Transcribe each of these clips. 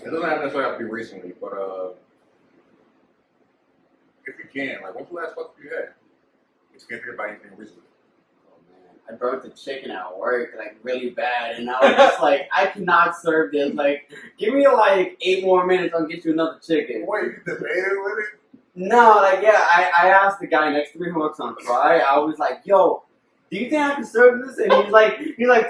It doesn't necessarily have to be recently, but if you can, like, when's the last fuck you had? If you can't think about anything recently. I burnt the chicken at work, like, really bad, and I was just like, I cannot serve this. Like, give me, like, 8 more minutes, I'll get you another chicken. Wait, you debated with it? No, like, yeah, I asked the guy next to me who works on Fry, I was like, yo, do you think I can serve this? And he's like,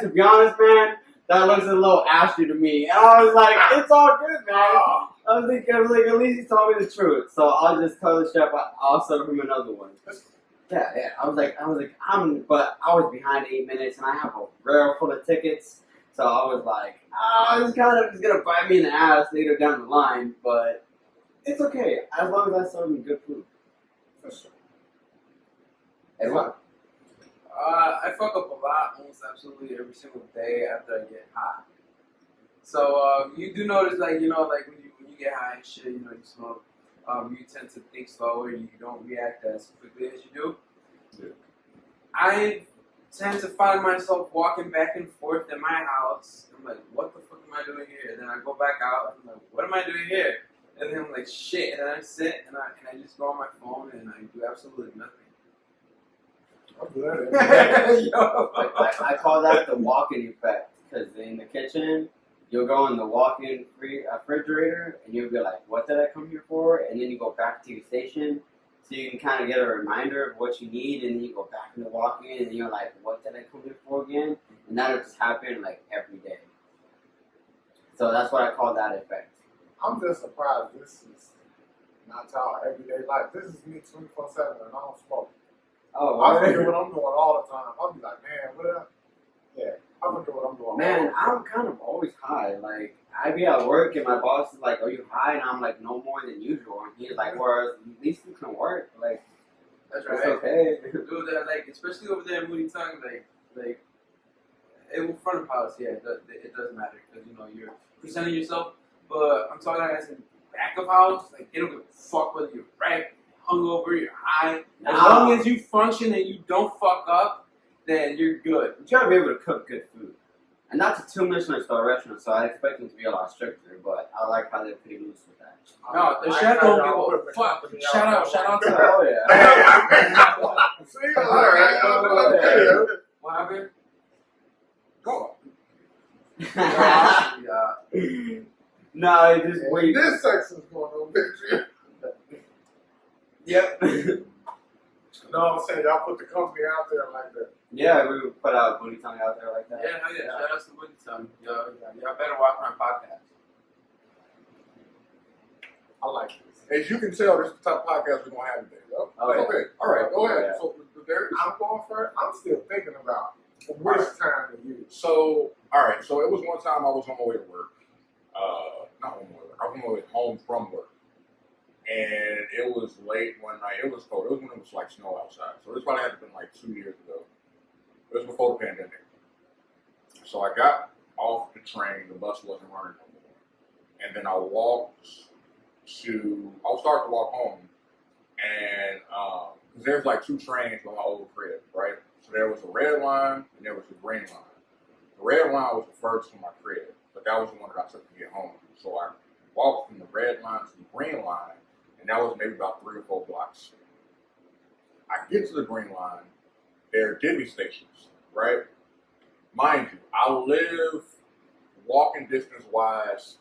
to be honest, man, that looks a little ashy to me. And I was like, it's all good, man. I was like, at least he told me the truth. So I'll just tell the chef I'll serve him another one. Yeah. I was like, but I was behind 8 minutes, and I have a rail full of tickets. So I was like, it's kind of just gonna bite me in the ass later down the line, but it's okay as long as I serve me good food. Hey, what? I fuck up a lot, almost absolutely every single day after I get high. So you do notice, like, you know, like when you get high and shit, you know, you smoke, you tend to think slower, you don't react as quickly as you do. Yeah. I tend to find myself walking back and forth in my house. I'm like, what the fuck am I doing here? Then I go back out, and I'm like, what am I doing here? And then I'm like, shit, and then I sit and I just go on my phone and I do absolutely nothing. I'm good at it. Yo. I call that the walk-in effect, because in the kitchen, you'll go in the walk-in refrigerator, and you'll be like, what did I come here for? And then you go back to your station, so you can kind of get a reminder of what you need, and then you go back in the walk-in, and you're like, what did I come here for again? And that'll just happen, like, every day. So that's what I call that effect. I'm just surprised this is not y'all everyday life. This is me 24/7 and I don't smoke. Oh, I forget what I'm doing all the time. I'll be like, man, what up? Yeah, I forget what I'm doing. Man, I'm kind of always high. Like, I be at work and my boss is like, are you high? And I'm like, no more than usual. And he's like, well, at least you can work. Like, That's it's right. okay. Dude, that, like, especially over there in Moody Tongue, like, in front of house, yeah, it does matter, because, you know, you're presenting yourself, but I'm talking as in back of house, like, they don't give a fuck whether you're right, hungover, you're high. As long as you function and you don't fuck up, then you're good. You gotta be able to cook good food. And that's a 2-Michelin star restaurant, so I expect them to be a lot stricter, but I like how they're pretty loose with that. No, the chef don't give a fuck. Shout out to her. Oh, yeah. See, all right. What happened? Go. Yeah. No, it just wait. This section is going on, bitch. Yep. No, I'm saying y'all put the company out there like that. Yeah, we would put out Booty Tongue out there like that. Yeah, hell yeah. Shout out to Moody Tongue. Y'all better watch my podcast. I like this. As you can tell, this is the type of podcast we're gonna have today. Yo. Oh, yeah. Okay, all right, go ahead. Yeah. So, Derek, I'm going first. I'm still thinking about which time to use. So, all right. So it was one time I was on my way to work. Not on my way to work. I was on my way home from work. And it was late one night. It was cold. It was when it was like snow outside. So this probably had to have been like 2 years ago. It was before the pandemic. So I got off the train. The bus wasn't running no more. And then I was starting to walk home. And because there's like 2 trains from my old crib, right? So there was a red line and there was a green line. The red line was the first from my crib, but that was the one that I took to get home. So I walked from the red line to the green line, and that was maybe about 3 or 4 blocks. I get to the green line, there are divvy stations, right? Mind you, I live walking distance wise.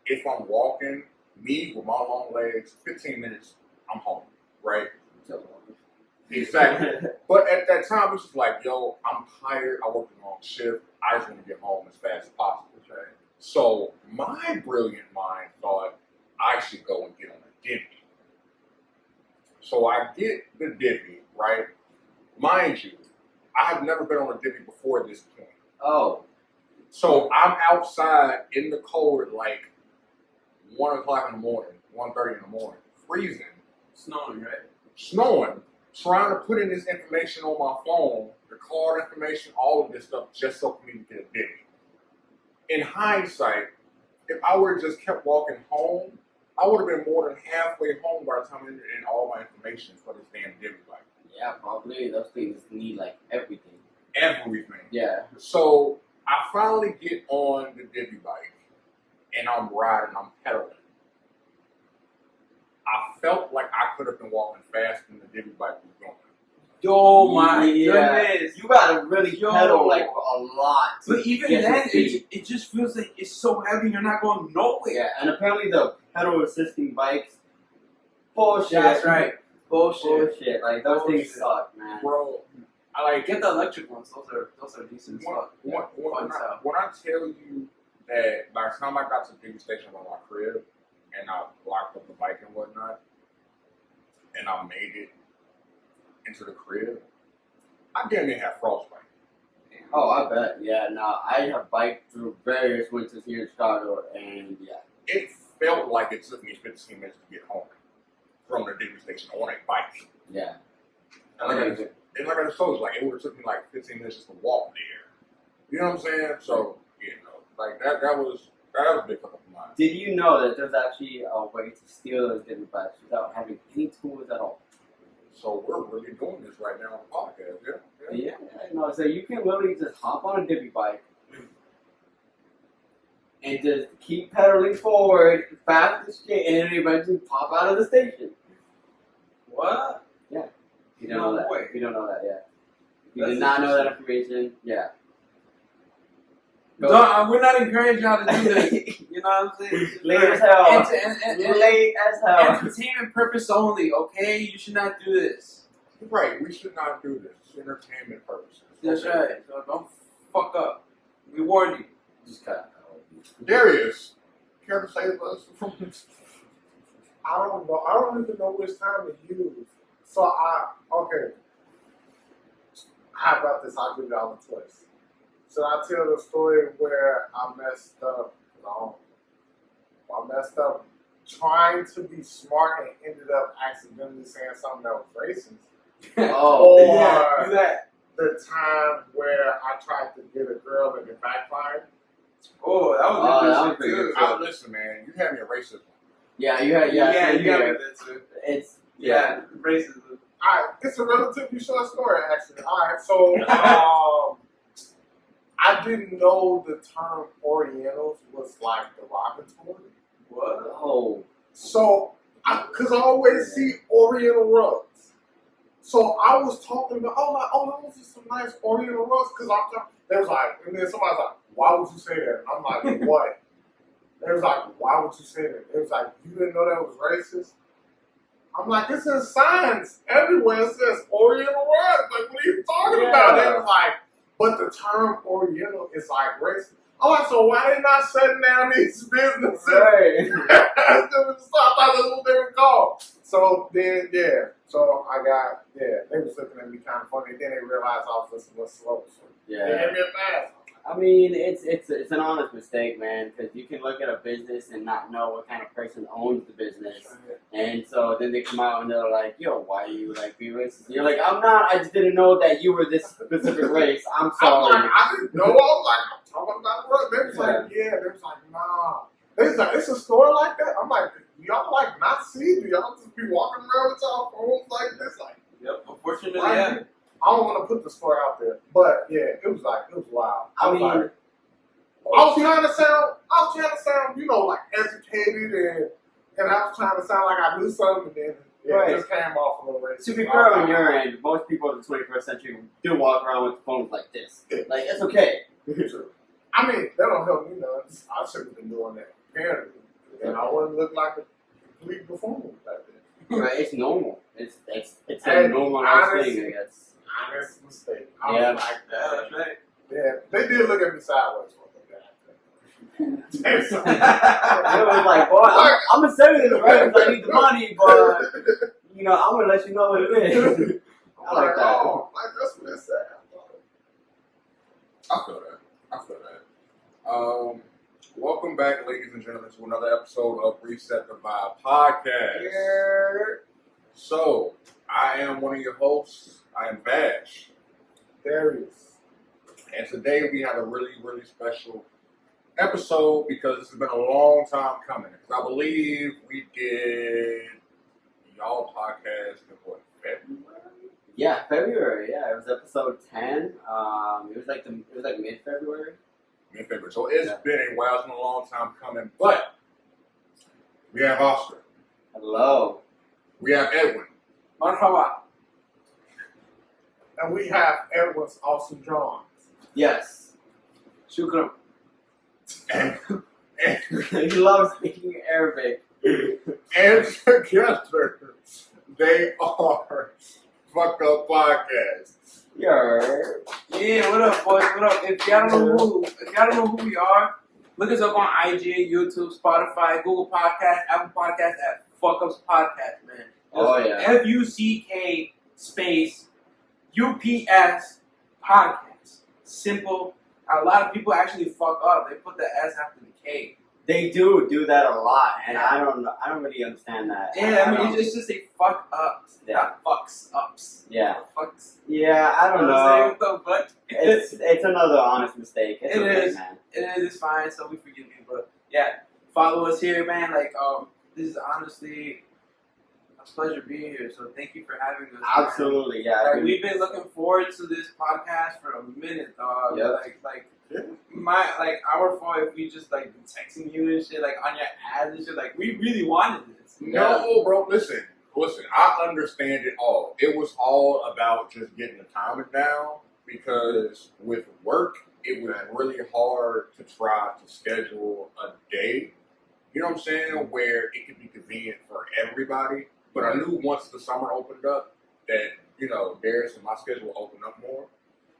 If I'm walking, me with my long legs, 15 minutes, I'm home, right? Exactly. But at that time, it was just like, yo, I'm tired. I worked a long shift. I just want to get home as fast as possible. Right? So my brilliant mind thought I should go and get on a divvy. So I get the divvy, right? Mind you, I have never been on a divvy before this point. Oh. So I'm outside in the cold at like 1 o'clock in the morning, 1:30 in the morning, freezing. Snowing, right? Snowing, trying to put in this information on my phone, the card information, all of this stuff, just so for me to get a divvy. In hindsight, if I would have just kept walking home, I would have been more than halfway home by the time I entered in all my information for this damn divvy bike. Yeah, probably. Those things need like everything. Everything. Yeah. So I finally get on the divvy bike, and I'm riding, I'm pedaling. I felt like I could have been walking faster than the Diddy bike was going. Yo, my Yeah. goodness. You gotta really Yo. pedal like a lot. to But even get to then, speed. it just feels like it's so heavy, you're not going nowhere. Yeah, and apparently the pedal assisting bikes, bullshit. That's right. Bullshit. Bullshit. Like those things Bullshit. suck, man. Bro, I like Get the electric ones. Those are decent as fuck. when I tell you that by the time I got to the Diddy station on my crib and I locked up the bike and whatnot, and I made it into the crib, I damn near had frostbite. Oh, I bet. Yeah, no, I have biked through various winters here in Chicago, and yeah. It felt like it took me 15 minutes to get home from the Diddy station on a bike. Yeah. And like I just told you, like it would have took me like 15 minutes just to walk there. You know what I'm saying? So, you know, like that was a big fuck up of mine. Did you know that there's actually a way to steal those Diddy bikes without having any tools at all? So we're really doing this right now on the podcast, yeah. Yeah, no, so you can literally just hop on a Diddy bike and just keep pedaling forward fast as shit, and then eventually pop out of the station. What? You don't know that. way. You don't know that, yeah. If you That's did not know that information, yeah. We're not encouraging y'all to do this. You know what I'm saying? Late as hell. And Late as hell. entertainment purpose only, okay? You should not do this. Right, we should not do this. It's entertainment purposes. That's right. So don't fuck up. We warned you. Just cut. Darius, care to save us from this? I don't know. I don't even know which time to use. So okay. How about this? I'll give y'all a twist. Should I tell the story where I messed up? No. I messed up trying to be smart and ended up accidentally saying something that was racist. Oh, Or Do that. the time where I tried to get a girl and it backfired. Oh, that Oh, that was was interesting pretty too. good. Listen, man, you had me a racism. yeah, you had, yeah, you got yeah. me that too. It's, Yeah, racism. Alright, it's a relatively short story actually. Alright, so I didn't know the term Orientals was like derogatory. What? Oh, So, because I always see Oriental rugs. So I was talking about, those are some nice Oriental rugs. Because I'm talking, they was like, and then somebody's like, why would you say that? I'm like, what? They was like, why would you say that? They was like, you didn't know that was racist? I'm like, it's in signs everywhere. It says Oriental rug. Like, what are you talking about? They was like, but the term Oriental is like racist. I'm like, so why they not shutting down these businesses? right. I thought that's what they were called. So then, so I got, they was looking at me kind of funny. Then they realized I was listening slow. So they Yeah. gave me a pass. I mean, it's an honest mistake, man, because you can look at a business and not know what kind of person owns the business. And so then they come out and they're like, yo, why are you like being racist? And you're like, I'm not, I just didn't know that you were this specific race. I'm I'm sorry. like, I didn't know. I was like, I'm talking about the rug. They was like, They was like, nah. They was like, it's a store like that? I'm like, y'all like not see? Do y'all just be walking around with y'all phones like this? Like, Yep, unfortunately, why yeah. you- I don't want to put the store out there. But yeah, it was wild. I mean, I was trying to sound, you know, like educated and I was trying to sound like I knew something and then it just came off a little racist. to be fair on your end, most people in the 21st century do walk around with phones like this. Like, it's okay. I mean, that don't help me none. I should have been doing that apparently. And I wouldn't look like a complete buffoon back then. Right, it's normal. It's Hey, a normal honest- thing, I guess. Honest mistake. I Yeah. was like Yeah, that. that's right. Yeah, they did look at me sideways for It was like, boy, I'm gonna sell you this record because I need the money, but you know, I'm gonna let you know what it is. I like that. Oh, like that's what it said. I feel that. Welcome back, ladies and gentlemen, to another episode of Reset the Vibe podcast. So, I am one of your hosts. I am Bash. Darius. And today we have a really, really special episode because this has been a long time coming. Because I believe we did y'all podcast in what, February? Yeah, February. Yeah, it was episode 10. It was like mid-February. Me and February. So it's been a while, it's been a long time coming. But we have Oscar. Hello. We have Edwin. Marhaba. And we have Edwin's awesome drawings. Yes. Shukran. And, He loves speaking Arabic. and together, they are Fuck Up Podcast. Yeah. Yeah, what up, boys? What up? If y'all don't know who we are, look us up on IG, YouTube, Spotify, Google Podcast, Apple Podcast at Fuck Ups Podcast, man. Oh, yeah. FUCK space UPS podcast. Simple. A lot of people actually fuck up. They put the S after the K. They do that a lot, and I don't really understand that. Yeah, I mean, it's just a fuck ups. Yeah. Not fucks ups. Yeah. Fucks. Yeah, I don't You know what I'm saying? know. What the fuck? It's another honest mistake. It's It okay, is. man. It's fine, so we forgive you. But yeah, follow us here, man. Like, this is honestly a pleasure being here. So thank you for having us. man. Absolutely, yeah. Like, we've been looking forward to this podcast for a minute, dog. Yep. Our fault if we just like been texting you and shit, like on your ads and shit. Like, we really wanted this. No, bro, listen, I understand it all. It was all about just getting the timing down because with work, it was really hard to try to schedule a day, you know what I'm saying, where it could be convenient for everybody. But I knew once the summer opened up that, you know, theirs and my schedule will open up more.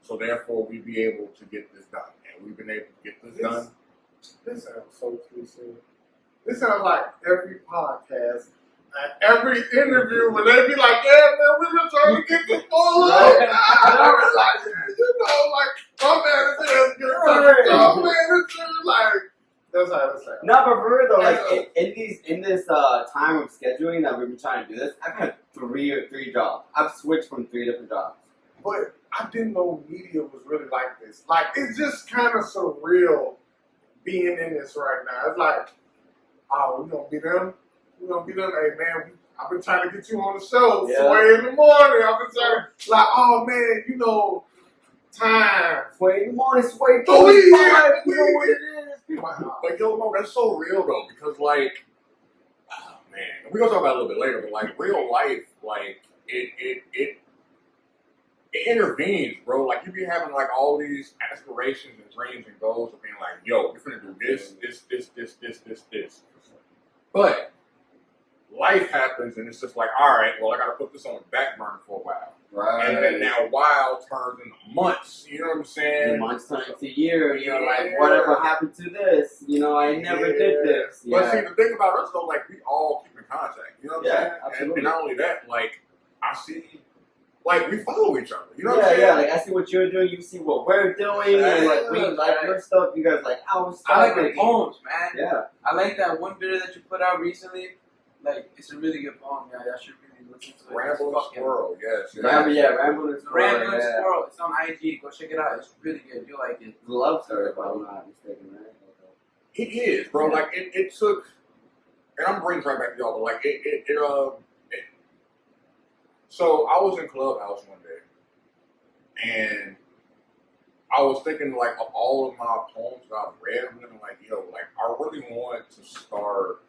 So therefore, we'd be able to get this done. And we've been able to get this done. This sounds so cliche. This sounds like every podcast and every interview when they be like, yeah, man, we've been trying to get this for a long time. Like, you know, like, my manager has get my manager, like, that's how it sounds. No, but for real though, like in this time of scheduling that we've been trying to do this, I've had three jobs. I've switched from 3 different jobs. But I didn't know media was really like this. Like, it's just kind of surreal being in this right now. It's like, oh, we're going to be them. We're going to be them. Hey, man, I've been trying to get you on the show. Yeah. 4 in the morning. I've been trying to, like, oh, man, you know, time. Wait, in the morning, wait, Oh, you yeah, know what it is. Wow. But yo, no, that's so real though, because like, oh man, we're gonna talk about it a little bit later, but like real life, like it intervenes, bro. Like you be having like all these aspirations and dreams and goals of being like, yo, we're gonna do this. But life happens and it's just like, all right, well, I gotta put this on the back burner for a while. Right. And then now while turns into months, you know what I'm saying? The months turn into a year, you know, like Yeah. whatever happened to this? You know, I never did this. But Yeah. see, the thing about us though, like we all keep in contact. You know what I'm Yeah, saying? absolutely. And not only that, like I see, like we follow each other. You know what I'm Yeah, saying? yeah, like I see what you're doing, you see what we're doing, and like we like your stuff, you guys like our stuff. I like the poems, man. Yeah. I like that one video that you put out recently. Like, it's a really good poem, yeah. Y'all should really listen to it. Rambling It's fucking- Squirrel, yes. Rambling The Rambling yeah. Squirrel. It's on IG. Go check it out. It's really good. You like it. Love story, if I'm not mistaken, right? It is, bro. Like it took, and I'm bringing right back to y'all, but like it so I was in Clubhouse one day, and I was thinking like of all of my poems that I've read, I'm thinking like, yo, like I really want to start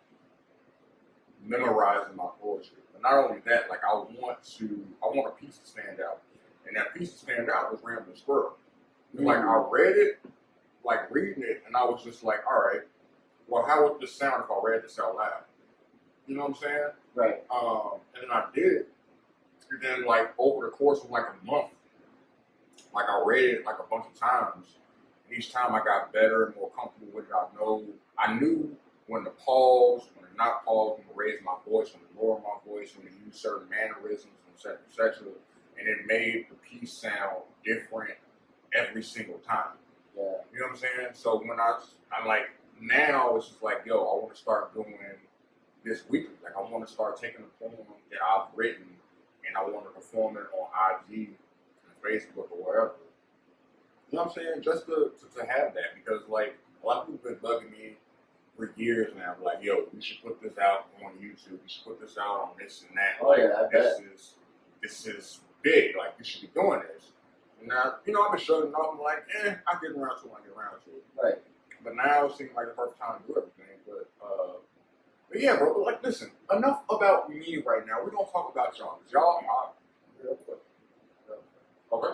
memorizing my poetry. But not only that, like I want a piece to stand out. And that piece to stand out was Rambling Squirrel. Like I read it, like reading it, and I was just like, all right, well, how would this sound if I read this out loud? You know what I'm saying? Right. And then I did it. And then like over the course of like a month, like I read it like a bunch of times. Each time I got better and more comfortable with it. I knew when to pause, when to not pause, when to raise my voice, when to lower my voice, when to use certain mannerisms, etc., etc. And it made the piece sound different every single time. Yeah. You know what I'm saying? So when I'm like, now it's just like, yo, I want to start doing this weekly. Like I want to start taking a poem that I've written and I want to perform it on IG and Facebook or wherever. You know what I'm saying? Just to have that, because like a lot of people have been bugging me for years now, like, yo, we should put this out on YouTube. We should put this out on this and that. Oh, like, yeah, I bet. This is big. Like, you should be doing this. And now, you know, I've been shutting off. I'm like, I get around to it when I get around to it. Right. but now it seems like the perfect time to do everything. But yeah, bro. Like, listen, enough about me right now. We're gonna talk about y'all. Y'all hot. Real quick. Okay.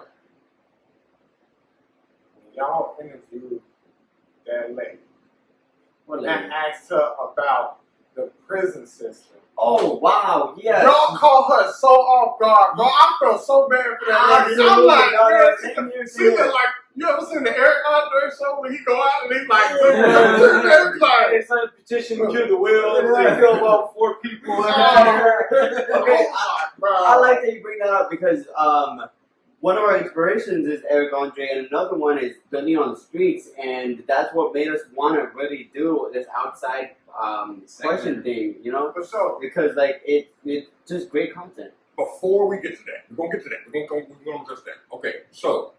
When y'all interviewed that lady What and lady? asked her about the prison system. Oh wow, yes. Y'all caught her so off guard, bro. I felt so bad for that lady. I'm Absolutely, like, no, man, same here, she same here. was like, you ever seen the Eric Andre show when he go out and he like, like, It's a petition to kill the whales. Yeah. They kill about 4 people. Okay, bro. I like that you bring that up because one of our inspirations is Eric Andre, and another one is Billy on the Streets, and that's what made us want to really do this outside question thing, you know? For sure. Because like it's just great content. Before we get to that, we're gonna get to that. We're gonna just that. Okay, so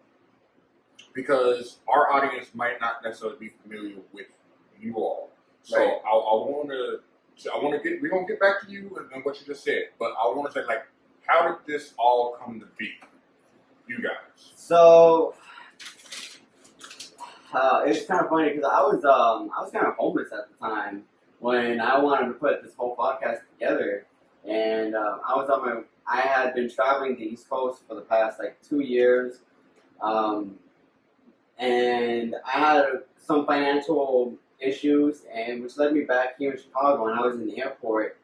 because our audience might not necessarily be familiar with you all, so Right. I want to get. We're gonna get back to you and what you just said, but I want to say like, how did this all come to be, you guys? So it's kind of funny because I was kind of homeless at the time when I wanted to put this whole podcast together, and I had been traveling the East Coast for the past like 2 years, and I had some financial issues, and which led me back here in Chicago. And I was in the airport.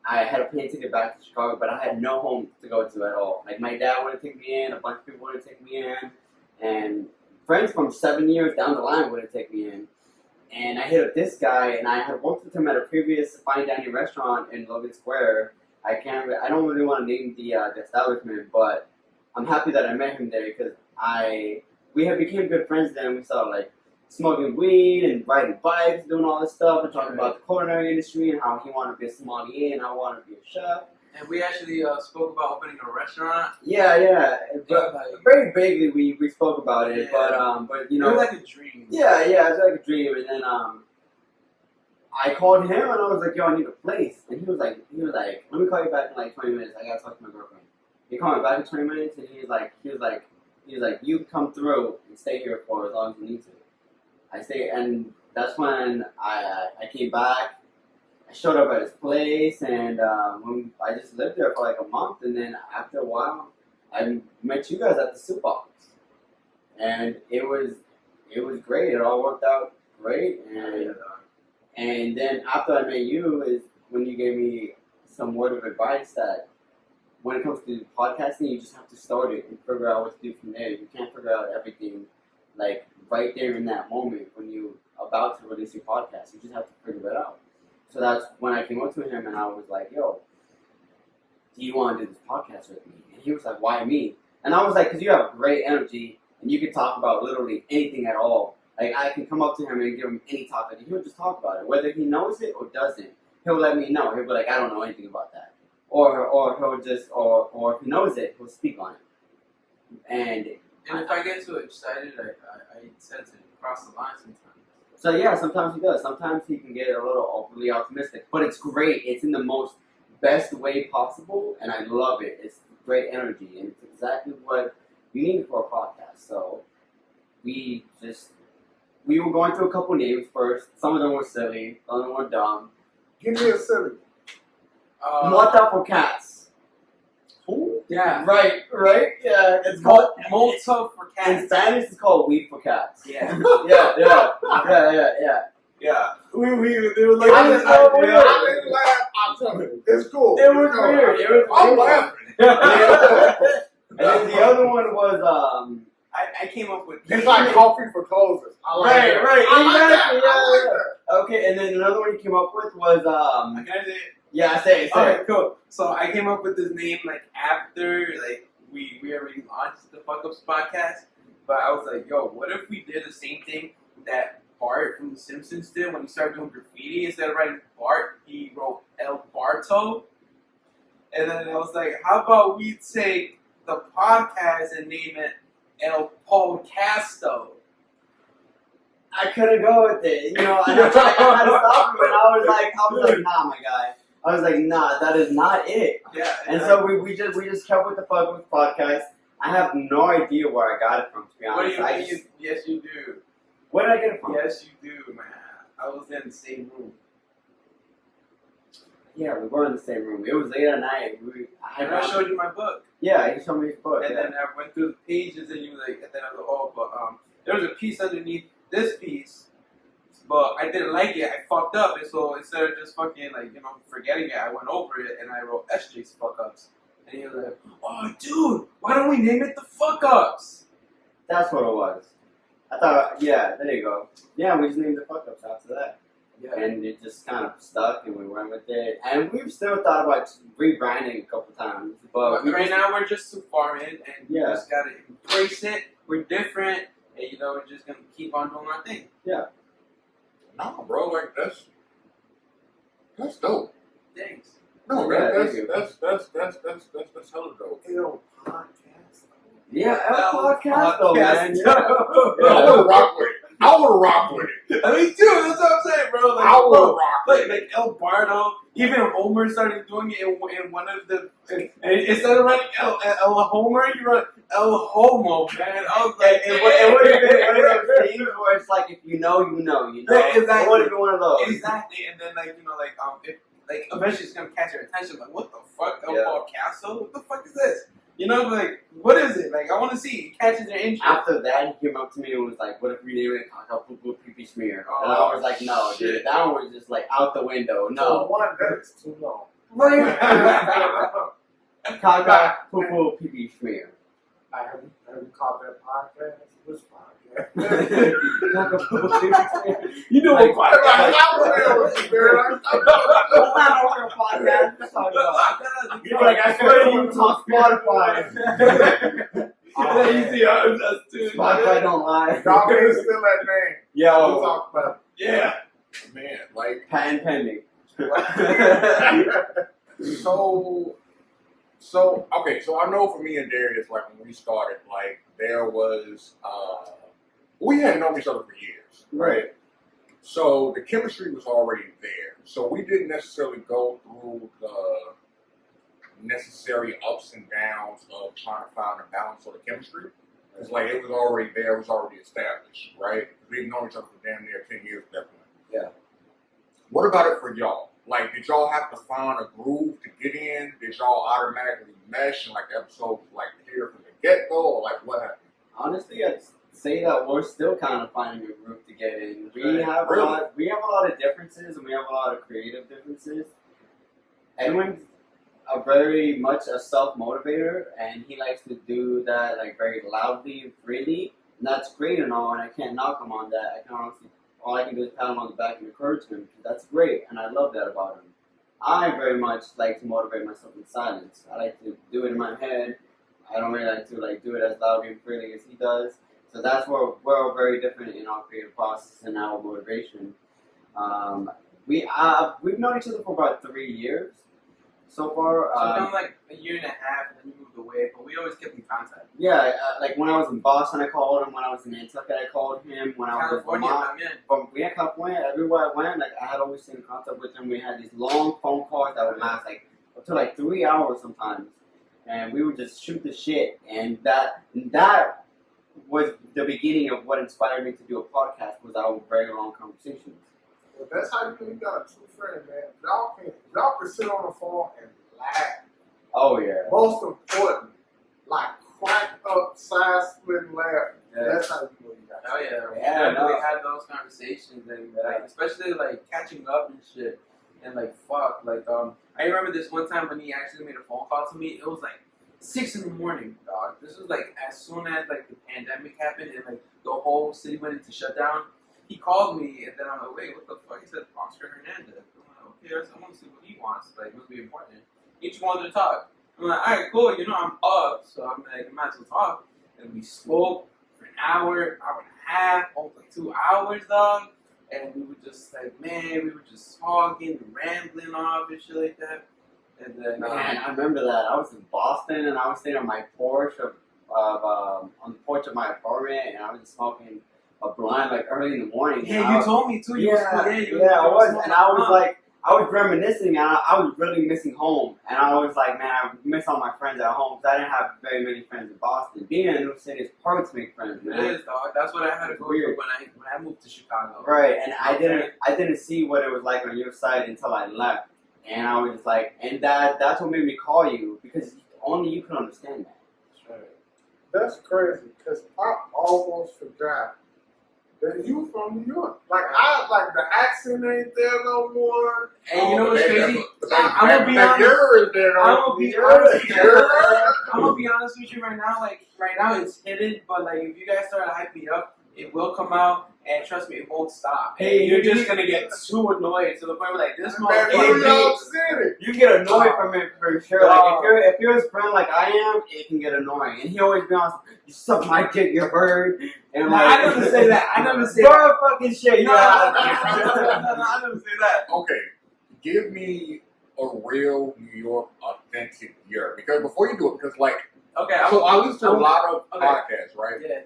I had a plane ticket back to Chicago, but I had no home to go to at all. Like my dad wouldn't take me in, a bunch of people wouldn't take me in, and friends from 7 years down the line wouldn't take me in. And I hit up this guy, and I had worked with him at a previous fine dining restaurant in Logan Square. I don't really want to name the establishment, but I'm happy that I met him there because we had became good friends then. We started like smoking weed and riding bikes, doing all this stuff, and talking about the culinary industry and how he wanted to be a sommelier and I wanted to be a chef. And we actually spoke about opening a restaurant. Yeah. But like, very vaguely we spoke about it, Yeah. but you it know, was like a dream. yeah, it was like a dream. And then I called him and I was like, yo, I need a place. And he was like, let me call you back in like 20 minutes. I gotta talk to my girlfriend. He called me back in 20 minutes, and he was like, you come through and stay here for as long as you need to. I stayed, and that's when I came back. I showed up at his place, and when I just lived there for like a month, and then after a while, I met you guys at the soup box, and it was great. It all worked out great, and then after I met you is when you gave me some word of advice that when it comes to podcasting, you just have to start it and figure out what to do from there. You can't figure out everything like right there in that moment when you're about to release your podcast. You just have to figure it out. So that's when I came up to him and I was like, yo, do you want to do this podcast with me? And he was like, why me? And I was like, because you have great energy and you can talk about literally anything at all. Like, I can come up to him and give him any topic and he'll just talk about it. Whether he knows it or doesn't, he'll let me know. He'll be like, I don't know anything about that. Or he'll just, or if he knows it, he'll speak on it. And if I get too excited, I tend to cross the line sometimes. so yeah, sometimes he does. Sometimes he can get a little overly optimistic. But it's great. It's in the most best way possible, and I love it. It's great energy, and it's exactly what you need for a podcast. So we were going through a couple names first. Some of them were silly. Some of them were dumb. Give me a silly. Mota for cats. Who? Yeah. Right. Yeah. It's called Molto for in cats. Spanish. It's called weed for cats. Yeah. Yeah. Yeah. They were like, I this didn't idea. laugh. I'm telling you, it's cool. It was It's cool. weird. It was I'm weird. laughing. And then the other one was I came up with. It's like coffee for closers. I like Right, that. right, I like exactly, that. I like yeah. that. okay, and then another one he came up with was Can I say it? yeah, say it. Alright, cool. So I came up with this name like after like we already launched the Fuck Ups podcast, but I was like, yo, what if we did the same thing that Bart from The Simpsons did when he started doing graffiti? Instead of writing Bart, he wrote El Barto. And then I was like, how about we take the podcast and name it El Podcasto? I couldn't go with it, you know. And I had to stop him, and I was like, nah, my guy. I was like, nah, that is not it. Yeah. And so we just kept with the Fuck With podcast. I have no idea where I got it from, to be What do honest. you mean? Yes, you do. Where did I get it from? Yes, you do, man. I was in the same room. Yeah, we were in the same room. It was late at night. And I showed you my book. Yeah, he showed me his book. And yeah. then I went through the pages, and you were like, and then I was like, oh, but there was a piece underneath this piece, but I didn't like it. I fucked up, and so instead of just fucking like forgetting it, I went over it and I wrote SJ's fuck ups. And he was like, oh, dude, why don't we name it the fuck ups? That's what it was. I thought, yeah, there you go. Yeah, we just named the fuck ups after that. Yeah. And it just kind of stuck, and we went with it. And we've still thought about rebranding a couple times, but Right now we're just too far in, and we Yeah. just gotta embrace it. We're different, and we're just gonna keep on doing our thing. No, bro, like that's dope. Thanks. No, Yeah, that's thank you. that's hella dope. Yo, podcast. yeah, That was podcast though, man. podcast. Yeah. I would rock with it. I would rock with it. I mean, dude, that's what I'm saying, bro. Like, I would bro, rock with it. like El Bardo, even Homer started doing it in one of the. And instead of running El Homer, you run El Homo, man. I was like, It would have been one of those things where it's like, if you know, you know, you know. Yeah, exactly. It would have been one of those. Exactly, and then if eventually it's gonna catch your attention. Like, what the fuck, El Yeah. Castle? What the fuck is this? Like, what is it? Like, I want to see. It catches their interest. After that, he came up to me and was like, what if we name it Caca Poo Poo Pee Pee Smear? And I Oh, was like, no, shit. dude. That one was just like out the window. So No. one, that's too long. Caca Poo Poo Pee Pee Smear. Have you caught that podcast? Which podcast? Caca Poo Poo Pee Pee Smear. You know Like, what? That's not over a podcast. Let's talk about You're like, I swear to you, talk Spotify. Yeah, you see us too. Spotify don't lie. Y'all can still that name. We'll Yo, talk about Yeah. Man, like patent pending. so okay, so I know for me and Darius, like when we started, like there was we had known each other for years. Right. So the chemistry was already there. So we didn't necessarily go through the necessary ups and downs of trying to find a balance of the chemistry. It's like it was already there, it was already established, right? We've known each other for damn near 10 years at that point. Yeah. What about it for y'all? Like, did y'all have to find a groove to get in? Did y'all automatically mesh and like episodes like clear from the get-go? Or like what happened? Honestly, I'd say that we're still kind of finding a group to get in. We Right. have Really? we have a lot of differences, and we have a lot of creative differences. Edwin's a very much a self-motivator, and he likes to do that like very loudly and freely. And that's great and all, and I can't knock him on that. I can honestly, all I can do is pat him on the back and encourage him, because that's great, and I love that about him. I very much like to motivate myself in silence. I like to do it in my head. I don't really like to like do it as loudly and freely as he does. So that's where we're very different in our creative process and our motivation. We've known each other for about 3 years so far. Sometimes like a year and a half, and then you moved away, but we always kept in contact. Yeah, like when I was in Boston, I called him. When I was in Nantucket, I called him. When I was in California, Vermont, California, everywhere I went, like I had always stayed in contact with him. We had these long phone calls that would last like up to like 3 hours sometimes, and we would just shoot the shit. And that was the beginning of what inspired me to do a podcast. Was our very long conversations. Well, that's how you got a true friend, man. Y'all can sit on the phone and laugh. Oh yeah. Most important, like crack up, side splitting laughing. Yeah. That's how you know you got. Oh yeah, Yeah, we no. had those conversations, and Yeah. like especially like catching up and shit, and like fuck, like I remember this one time when he actually made a phone call to me. It was like 6 in the morning, dog. This was like as soon as like the pandemic happened and like the whole city went into shutdown. He called me, and then I'm like, wait, what the fuck? He said Oscar Hernandez. I'm like, okay, I want to see what he wants. Like, it must be important. He just wanted to talk. I'm like, all right, cool. I'm up, so I'm like, I might as well talk. And we spoke for an hour and a half, almost like 2 hours, dog. And we were just like, man, we were just talking, rambling off and shit like that. And then, Man, I remember that. I was in Boston, and I was sitting on my porch on the porch of my apartment, and I was just smoking a blunt like early in the morning. yeah, you told me too. You Yeah, was, I was, and I was like, I was reminiscing, and I was really missing home. And I was like, man, I miss all my friends at home because I didn't have very many friends in Boston. Being in a new city is hard to make friends, man. It is, dog. That's what I had to go through when I moved to Chicago. Right, and I didn't see what it was like on your side until I left. And I was just like, and that's what made me call you, because only you can understand that. That's right. That's crazy, because I almost forgot that you from New York. Like the accent ain't there no more. And you know what's crazy? I'm gonna be honest with you right now. Like right now, it's hidden. But like, if you guys start to hype me up, it will come out. And trust me, it won't stop. Hey, you're just gonna get too annoyed to the point where like this Man, motherfucker. You get annoyed from it for sure. Like if you're his friend like I am, it can get annoying. And he always be honest, you suck my dick, you bird. And like, I never say that. I never say that. Bird fucking shit. No, I never say that. Okay, give me a real New York authentic year, because before you do it, because like, Okay, so I listen to a lot of podcasts, right? Yeah.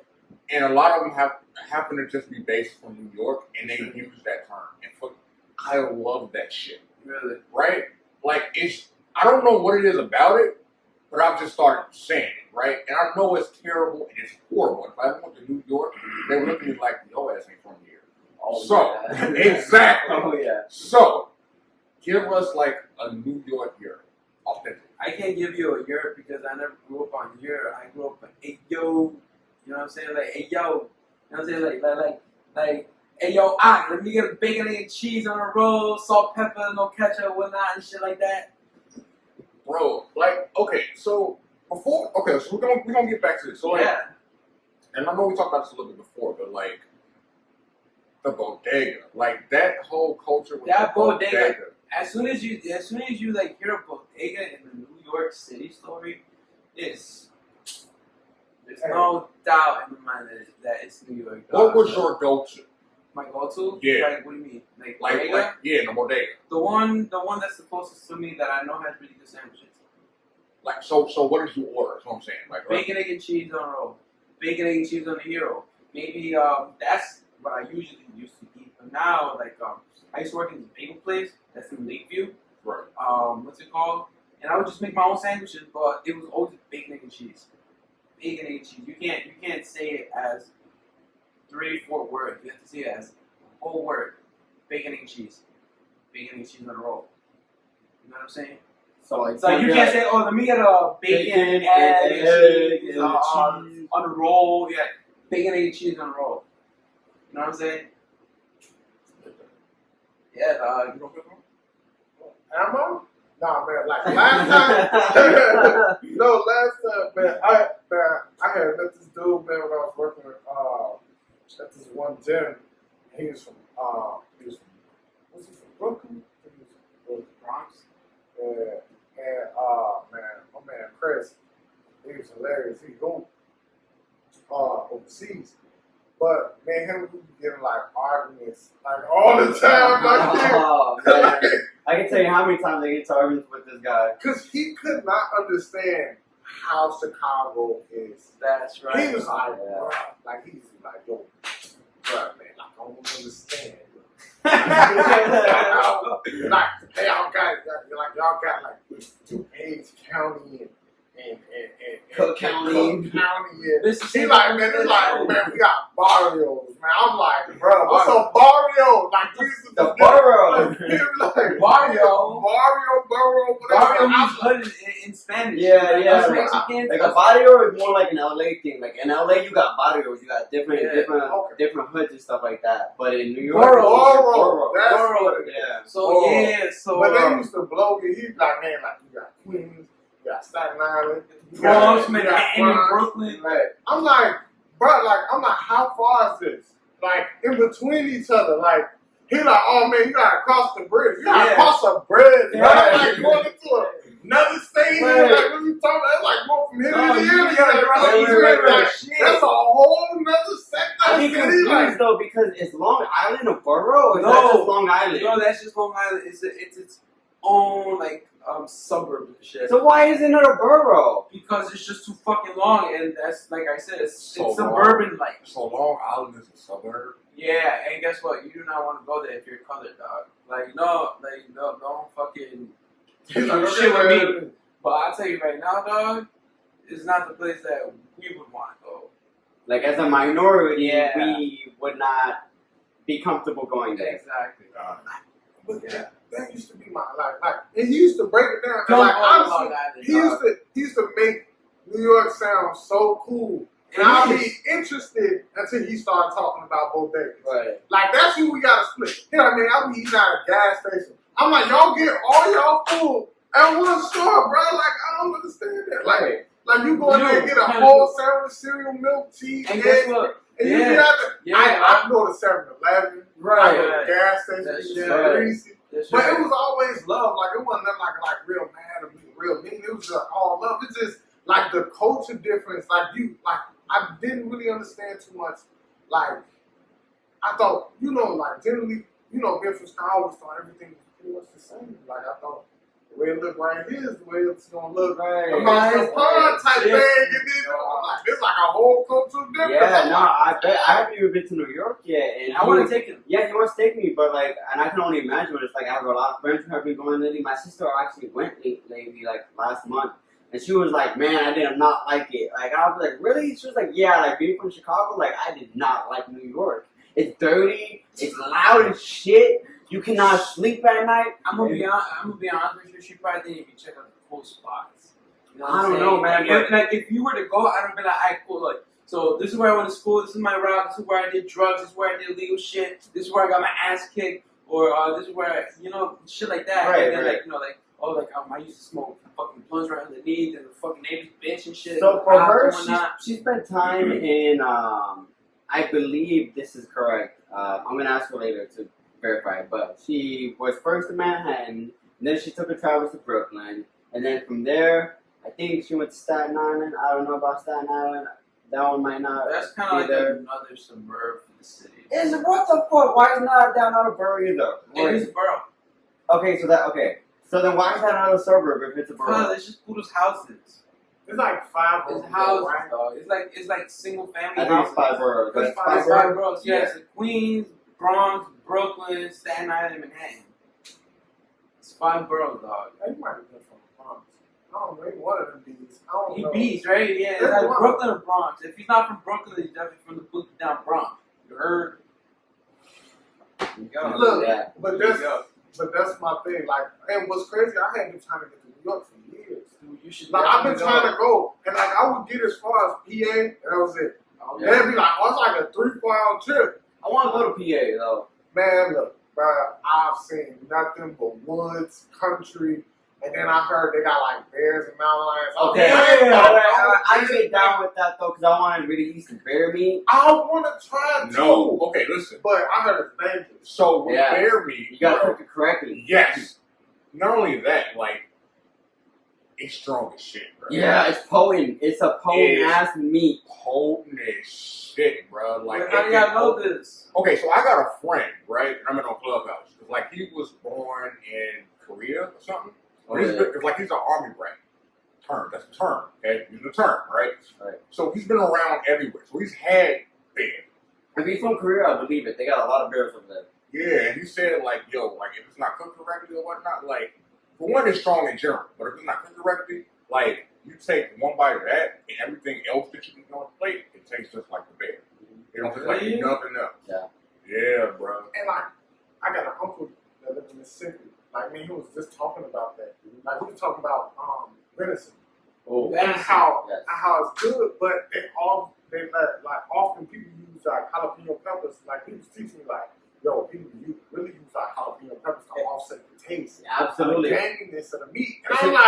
And a lot of them happen to just be based from New York, and they use that term. And I love that shit. Really? Right? Like, I don't know what it is about it, but I've just started saying it, right? And I know it's terrible and it's horrible. If I went to New York, they would look at me like, your ass ain't from here. Oh, So, yeah. exactly. Oh yeah. So, give us like a New York year. Authentic. I can't give you a year because I never grew up on year. I grew up on hey yo, you know what I'm saying? Like hey yo, you know what I'm saying? Like hey yo, let me get a bacon, egg, and cheese on a roll, salt, pepper, no ketchup, whatnot, and shit like that. Bro, like, okay, so so we're gonna get back to this. So like, Yeah. and I know we talked about this a little bit before, but like the bodega, like that whole culture with That the bodega. As soon as you like hear a bodega in the New York City story, there's no doubt in my mind that it's New York. What was your go-to? My go-to? Yeah. Like, what do you mean? Like Like yeah, the bodega. the one that's the closest to me that I know has really good sandwiches. Like so what did you order? That's what I'm saying. Like Bacon, egg, and cheese on a roll. Bacon, egg, and cheese on a hero. Maybe that's what I usually used to eat. But now, like I used to work in this bagel place that's in Lakeview. right. What's it called? And I would just make my own sandwiches, but it was always bacon, egg, and cheese. Bacon, egg, and cheese. You can't say it as 3-4 words. You have to say it as a whole word. Bacon, egg, and cheese. Bacon, egg, and cheese on a roll. You know what I'm saying? So like, So you can't say, oh, let me get a bacon, egg, and cheese on a roll. Yeah, bacon, egg, and cheese on a roll. You know what I'm saying? Yeah, dog. You don't feel wrong? Am I? Nah, man. Like last time. Last time, man. I had met this dude, man, when I was working at this one gym. He was from was he from Brooklyn? He was from Bronx. Yeah. And man, my man Chris, he was hilarious. He go overseas. But man, him we be getting like arguments like all the time, like oh, man. I can tell you how many times I get to arguments with this guy. because he could not understand how Chicago is. That's right. He was like, Yeah. bruh, like he's like, yo, bruh, man, like, I don't understand. Like y'all got like DuPage County and Cook County. Cook County. This He like, man, it's like, man, we got barrios, man. I'm like, bro, what's a barrio? Like, we used to The borough. He was like, Barrio. borough, whatever. Barrio means hood in Spanish. Yeah, yeah. That's Like, Mexican. like a barrio is more like an LA thing. Like in LA, you got barrios, you got different Okay. hoods and stuff like that. But in New York, Borough. That's Borough. what it is. yeah. So yeah, so But they used to blow you. He's like, man, like you got Queens, you got Staten Island, you Bronx, you Manhattan, Bronx. Brooklyn. Like, I'm like, bro, like I'm like, how far is this? Like in between each other, like. He like, oh man, you gotta cross the bridge. You gotta Yeah. cross a bridge. Yeah. Right? Like going into another state. Right. Like what you talking about? It's like going from here No, to you here. gotta cross Like, the bridge. like, Shit. that's a whole nother sector. I of think city. confused Like, though because it's Long Island a borough or is No. that just Long Island? No, that's just Long Island. It's its own like suburb and shit. So why isn't it a borough? Because it's just too fucking long, and that's like I said, it's So suburban life. So Long Island is a suburb. Yeah, and guess what? You do not want to go there if you're colored, dog. No, don't fucking He's like, okay, shit with man. me. But I'll tell you right now, dog, it's not the place that we would want to go. Like as a minority, Yeah. we would not be comfortable going there. Exactly. But Yeah. that used to be my like, and he used to break it down. And Don't like go about honestly, that, he used to make New York sound so cool. And I'll be interested until he started talking about bodegas. Right. Like that's who we gotta split. You know what I mean? I'll be eating at a gas station. I'm like, y'all get all y'all food at one store, bro. Like I don't understand that. Like you go in there and get a whole sandwich, cereal, milk, tea, And eggs, guess what? and you get out there. Yeah. I can go to 7-Eleven. Right. I go to the gas station. That's It's right. greasy. But it was always love. Like it wasn't nothing like real mad or real mean. It was just all love. It's just like the culture difference. Like I didn't really understand too much. Like I thought, like generally, being from Chicago, I always thought everything was pretty much the same. Like I thought the way it looked right here is the way it's gonna look Right. across the pond type Yeah. thing. And then I'm like, it's like a whole cultural difference. Yeah, I'm no, like, I bet I haven't even been to New York yet, and I want to take him. Yeah, he wants to take me, but like, and I can only imagine what it's like. I have a lot of friends who have been going lately. My sister actually went lately, like last month, and she was like, "Man, I did not like it." Like I was like, "Really?" She was like, "Yeah, like being from Chicago, like I did not like New York. It's dirty, it's loud as shit. You cannot sleep at night." I'm gonna be honest with you. She probably didn't even check out the cool spots. You know what I I'm don't saying? know, man, Like, if you were to go, I'd have been like, "Alright, cool. Like, so this is where I went to school. This is my route. This is where I did drugs. This is where I did illegal shit. This is where I got my ass kicked, or this is where shit like that." Right, and then right. I used to smoke fucking blunts right underneath, and the fucking neighbor's bitch and shit. So and for cops her, and whatnot. she spent time in, I believe this is correct. I'm gonna ask her later to verify, but she was first in Manhattan, and then she took a travel to Brooklyn, and then from there, I think she went to Staten Island. I don't know about Staten Island. That one might not. That's kind of like either. another suburb for the city. Is what the fuck? Why is not that not a borough either? It is a borough. Okay, so then why is that not a suburb if it's a borough? Because it's just people's houses. it's like 5 of It's them, houses, right? dog. It's like single family I think houses. it's 5 boroughs. It's Like, five It's five boroughs. Yeah, it's like Queens, Bronx, Brooklyn, Staten Island, Manhattan. It's 5 boroughs, dog. He might have been from the Bronx. I don't know. He one of them dudes. I don't He know. beats, right? Yeah, it's There's like one. Brooklyn or Bronx. If he's not from Brooklyn, he's definitely from the boogie down Bronx. You heard? There you go. Look, yeah. but There you that's go. my thing. Like, and what's crazy, I had been trying to get to New York for years. Dude, you should Like, I've been definitely trying to go, and like I would get as far as PA, and that was it. Oh, And it'd be like, oh, it's like a 3-4 hour trip. I want to go to PA though. Man, look, bro, I've seen nothing but woods, country, and then I heard they got like bears and mountain lions. Okay, Yeah, I get down with that though because I want to really eat some bear meat. I want to try too. No. Okay, listen. But I heard it's dangerous. So with Yeah. bear meat, You gotta bro, cook it correctly. yes. Not only that, like it's strong as shit, bro. Yeah, it's potent. It's a potent It's ass meat. Potent as shit, bro. Like, How do y'all know this? Okay, so I got a friend, right? I'm in a clubhouse. Cause like he was born in Korea or something. Oh, He's yeah. like he's an army brat. Term. That's a term. Okay, he's a term, right? Right. So he's been around everywhere. So he's had bears. If he's from Korea, I believe it. They got a lot of bears over there. Yeah, and he said like, yo, like if it's not cooked correctly or whatnot, like for one, it's strong in general, but if it's not cooked correctly, like you take one bite of that and everything else that you eat on the plate, it tastes just like the bear. It don't taste like Really? nothing else. Yeah. Yeah, bro. And like, I got an uncle that lives in Mississippi. Like, me, he was just talking about that. Like, we were talking about venison Oh, and how yes. it's good, but like often people use like jalapeno peppers. Like, he was teaching me like, yo, people really use like jalapeno peppers to offset the taste, Absolutely. the gaminess of the meat. And I'm like,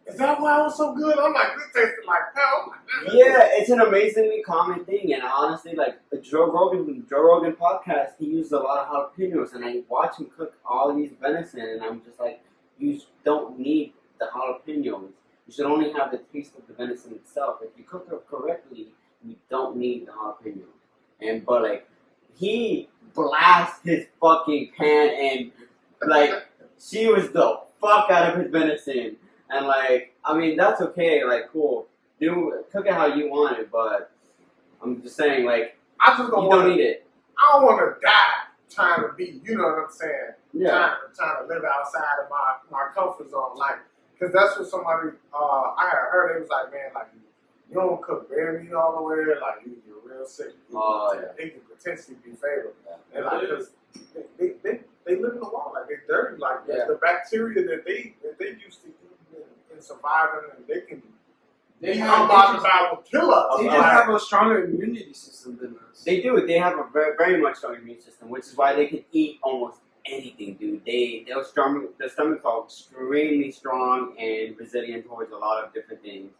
is that why it was so good? I'm like, this tasted like hell. Yeah, it's an amazingly common thing, and honestly, like the Joe Rogan podcast, he uses a lot of jalapenos, and I watch him cook all these venison, and I'm just like, you don't need the jalapenos. You should only have the taste of the venison itself. If you cook it correctly, you don't need the jalapeno. But like, he blasts his fucking pan, and like, she was the fuck out of his venison. And like, I mean, that's okay, like, cool. Cook it how you want it, but I'm just saying, like, I just you don't don't want need it. I don't want to die trying to be, you know what I'm saying? Yeah. Trying to live outside of my comfort zone, like, because that's what somebody I had heard. It was like, man, like you don't cook bear meat all the way, like you're real sick. Oh, yeah. It could potentially be fatal. Yeah. And like, 'cause they live in the water, like they're dirty, like Yeah. the bacteria that they used to eat and surviving, and they can. They will kill us. just Like, have a stronger immunity system than us. They do. They have a very, very much strong immune system, which is why they can eat almost anything, dude. Their stomachs are extremely strong and resilient towards a lot of different things.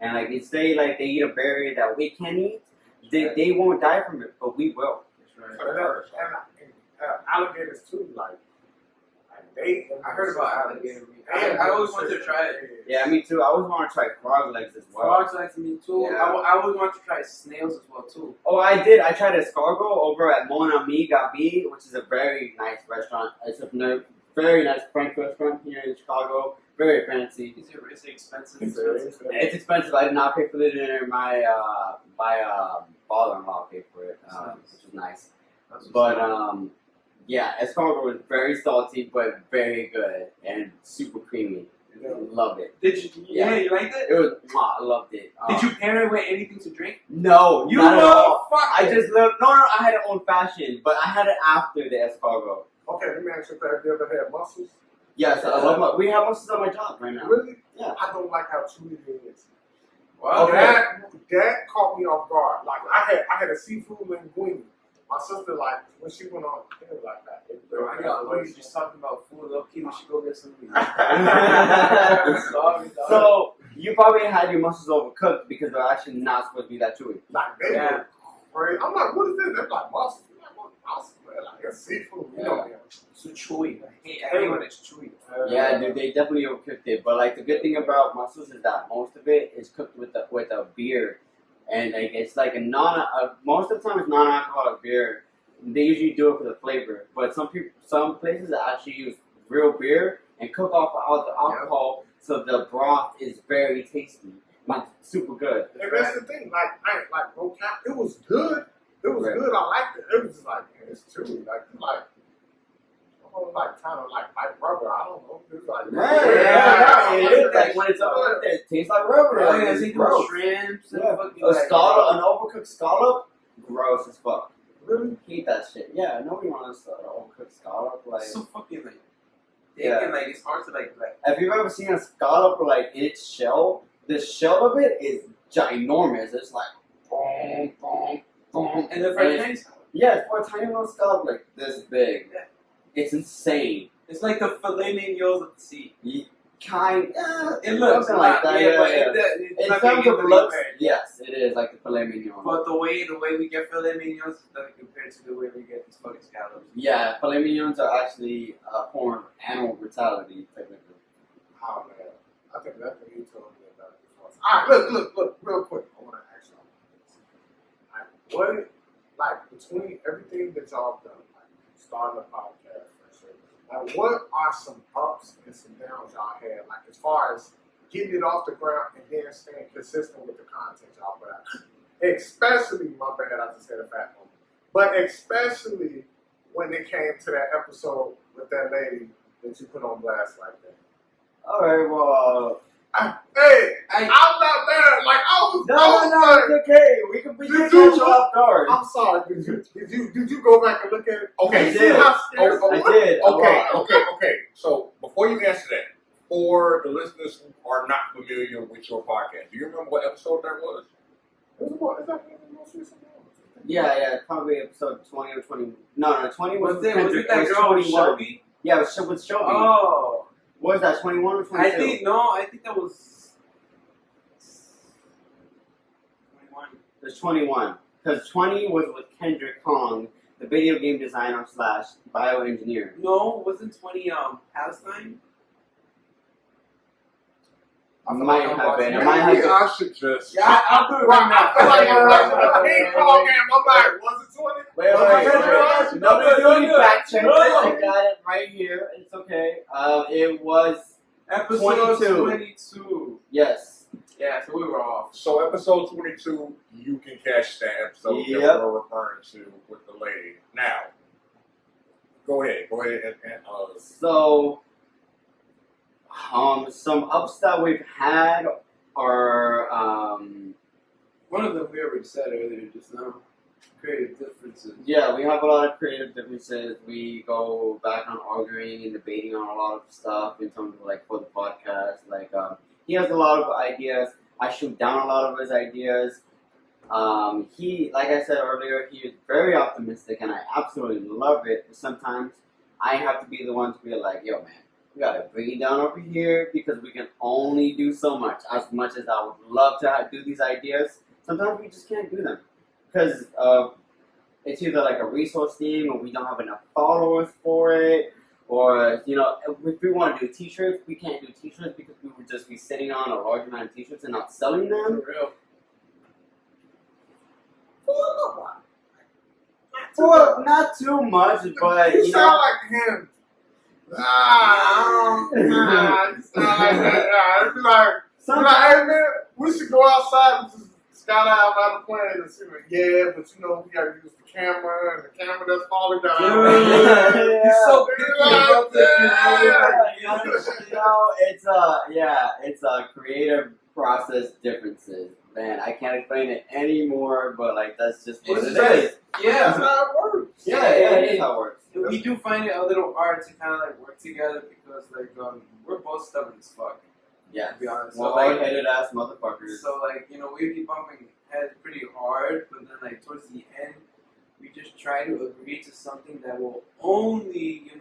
And like they say, like they eat a berry that we can eat, they won't die from it, but we will. That's and alligators too, like they. I heard about alligator meat. I always wanted to try it. Yeah, me too. I always want to try frog legs as well. Frogs like me too. Yeah. I always want to try snails as well too. Oh, I did. I tried escargot over at Mon Ami Gabi, which is a very nice restaurant. It's a very nice French restaurant here in Chicago. Very fancy. Is it expensive? It's expensive. I did not pay for the dinner. My father-in-law paid for it, which was nice. But yeah, escargot was very salty, but very good and super creamy. Loved it. Did you? Yeah, you liked it? It was. I loved it. Did you pair it with anything to drink? No, You not at all. motherfucker! I just loved. No, I had it old fashioned, but I had it after the escargot. Okay, let me ask you, have you ever had mussels? Yes, I love my. We have mussels on my job right now. Really? Yeah. I don't like how chewy it is. Wow. Okay. That caught me off guard. Like I had a seafood linguine. My sister, like when she went on, it was like that. Bro, I got words just talking about food. Low key, we should go get some meat. Sorry, dog. So you probably had your mussels overcooked because they're actually not supposed to be that chewy. Like they Yeah. were crazy. I'm like, what is this? They're like mussels. I'm like, what mussels? Man, like it's seafood. You know, man. So chewy. I hate when it's chewy. Yeah, dude, they definitely overcooked it. But like the good thing about mussels is that most of it is cooked with a beer, and like it's like most of the time it's non-alcoholic beer. They usually do it for the flavor, but some places actually use real beer and cook off all the alcohol, so the broth is very tasty. Like super good. And that's the thing. Like I ain't like no cap. It was good. It was good. I liked it. It was just like, man, it's chewy. Like kind of like rubber. I don't know. It's like Yeah, it is. Like when it's over there, it tastes like rubber. Oh, Like, yeah, it's they do gross. shrimps and Yeah. fucking A scallop, an overcooked scallop, gross as fuck. Really? Hate that shit. Yeah, nobody wants an overcooked scallop. Like, so fucking like, Yeah. and like it's hard to like. have you ever seen a scallop like in its shell? The shell of it is ginormous. It's like boom, boom, boom, And the French things, yeah, for a tiny little scallop like this big, Yeah. it's insane. it's like the filet mignons of the sea. It looks something like that. Yeah, but yeah. it's In not terms gonna of be looks, compared. yes, it is like the filet mignon. But the way we get filet mignons doesn't compare to the way we get these fucking scallops. Yeah, filet mignons are actually a form of animal brutality, technically. Oh man, I think that's what you told me about this once. All right, look, real quick. I want to ask y'all this. What, like, between everything that y'all done, like starting a podcast, for sure, like, what are some ups and some downs y'all had, like, as far as getting it off the ground and then staying consistent with the content y'all put out? Especially, my bad, I just had a fat moment, but especially when it came to that episode with that lady that you put on blast like that. All right, well. Hey, I'm not mad. Like I was. No, it's okay. We can catch you off guard. I'm sorry. Did you go back and look at it? Okay, I did. I did. Okay. So before you answer that, for the listeners who are not familiar with your podcast, do you remember what episode that was? Is that the most recent one? Yeah, probably episode 20 or 20. No, 20 was Was it that was girl with 21. Shelby? Yeah, it was with Shelby. Oh, What was that, 21 or 22? I think that was 21. It was 21. Because 20 was with Kendrick Kong, the video game designer / bioengineer. No, wasn't 20 Palestine? It might have been. It Maybe might have been. I should just. Yeah, I'll do it Right, I feel like we're watching a Wait, ping pong game. I'm like, was it 20? Wait. Nobody's doing fact check. I got it right here. It's okay. It was Episode 22. 22. Yes. Yeah, so we were off. So episode 22, you can catch that episode that Yep. we're referring to with the lady. Now, go ahead and So, some ups that we've had are, One of them we already said earlier just now. Creative differences. yeah, we have a lot of creative differences. We go back on arguing and debating on a lot of stuff in terms of like for the podcast. Like, he has a lot of ideas. I shoot down a lot of his ideas. He, like I said earlier, he is very optimistic, and I absolutely love it. But sometimes I have to be the one to be like, yo, man, we gotta bring it down over here because we can only do so much. As much as I would love to do these ideas, sometimes we just can't do them because it's either like a resource thing, or we don't have enough followers for it, or if we want to do T-shirts, we can't do T-shirts because we would just be sitting on a large amount of T-shirts and not selling them. For real. Well, not too much, but You sound like him. You sound like that. It'd be like, hey man, we should go outside and just skydive out of the plane and see like, yeah, but we gotta use the camera and the camera that's falling down. Yeah. He's so It's a creative process differences. Man, I can't explain it anymore, but like that's just what it is. Yeah. That's how it works. Yeah, it is how it works. We do find it a little hard to kind of like work together because like we're both stubborn as fuck. Yeah, To be honest. well, So like, hard-headed ass motherfuckers. so like we'd be bumping heads pretty hard, but then like towards the end, we just try to agree to something that will only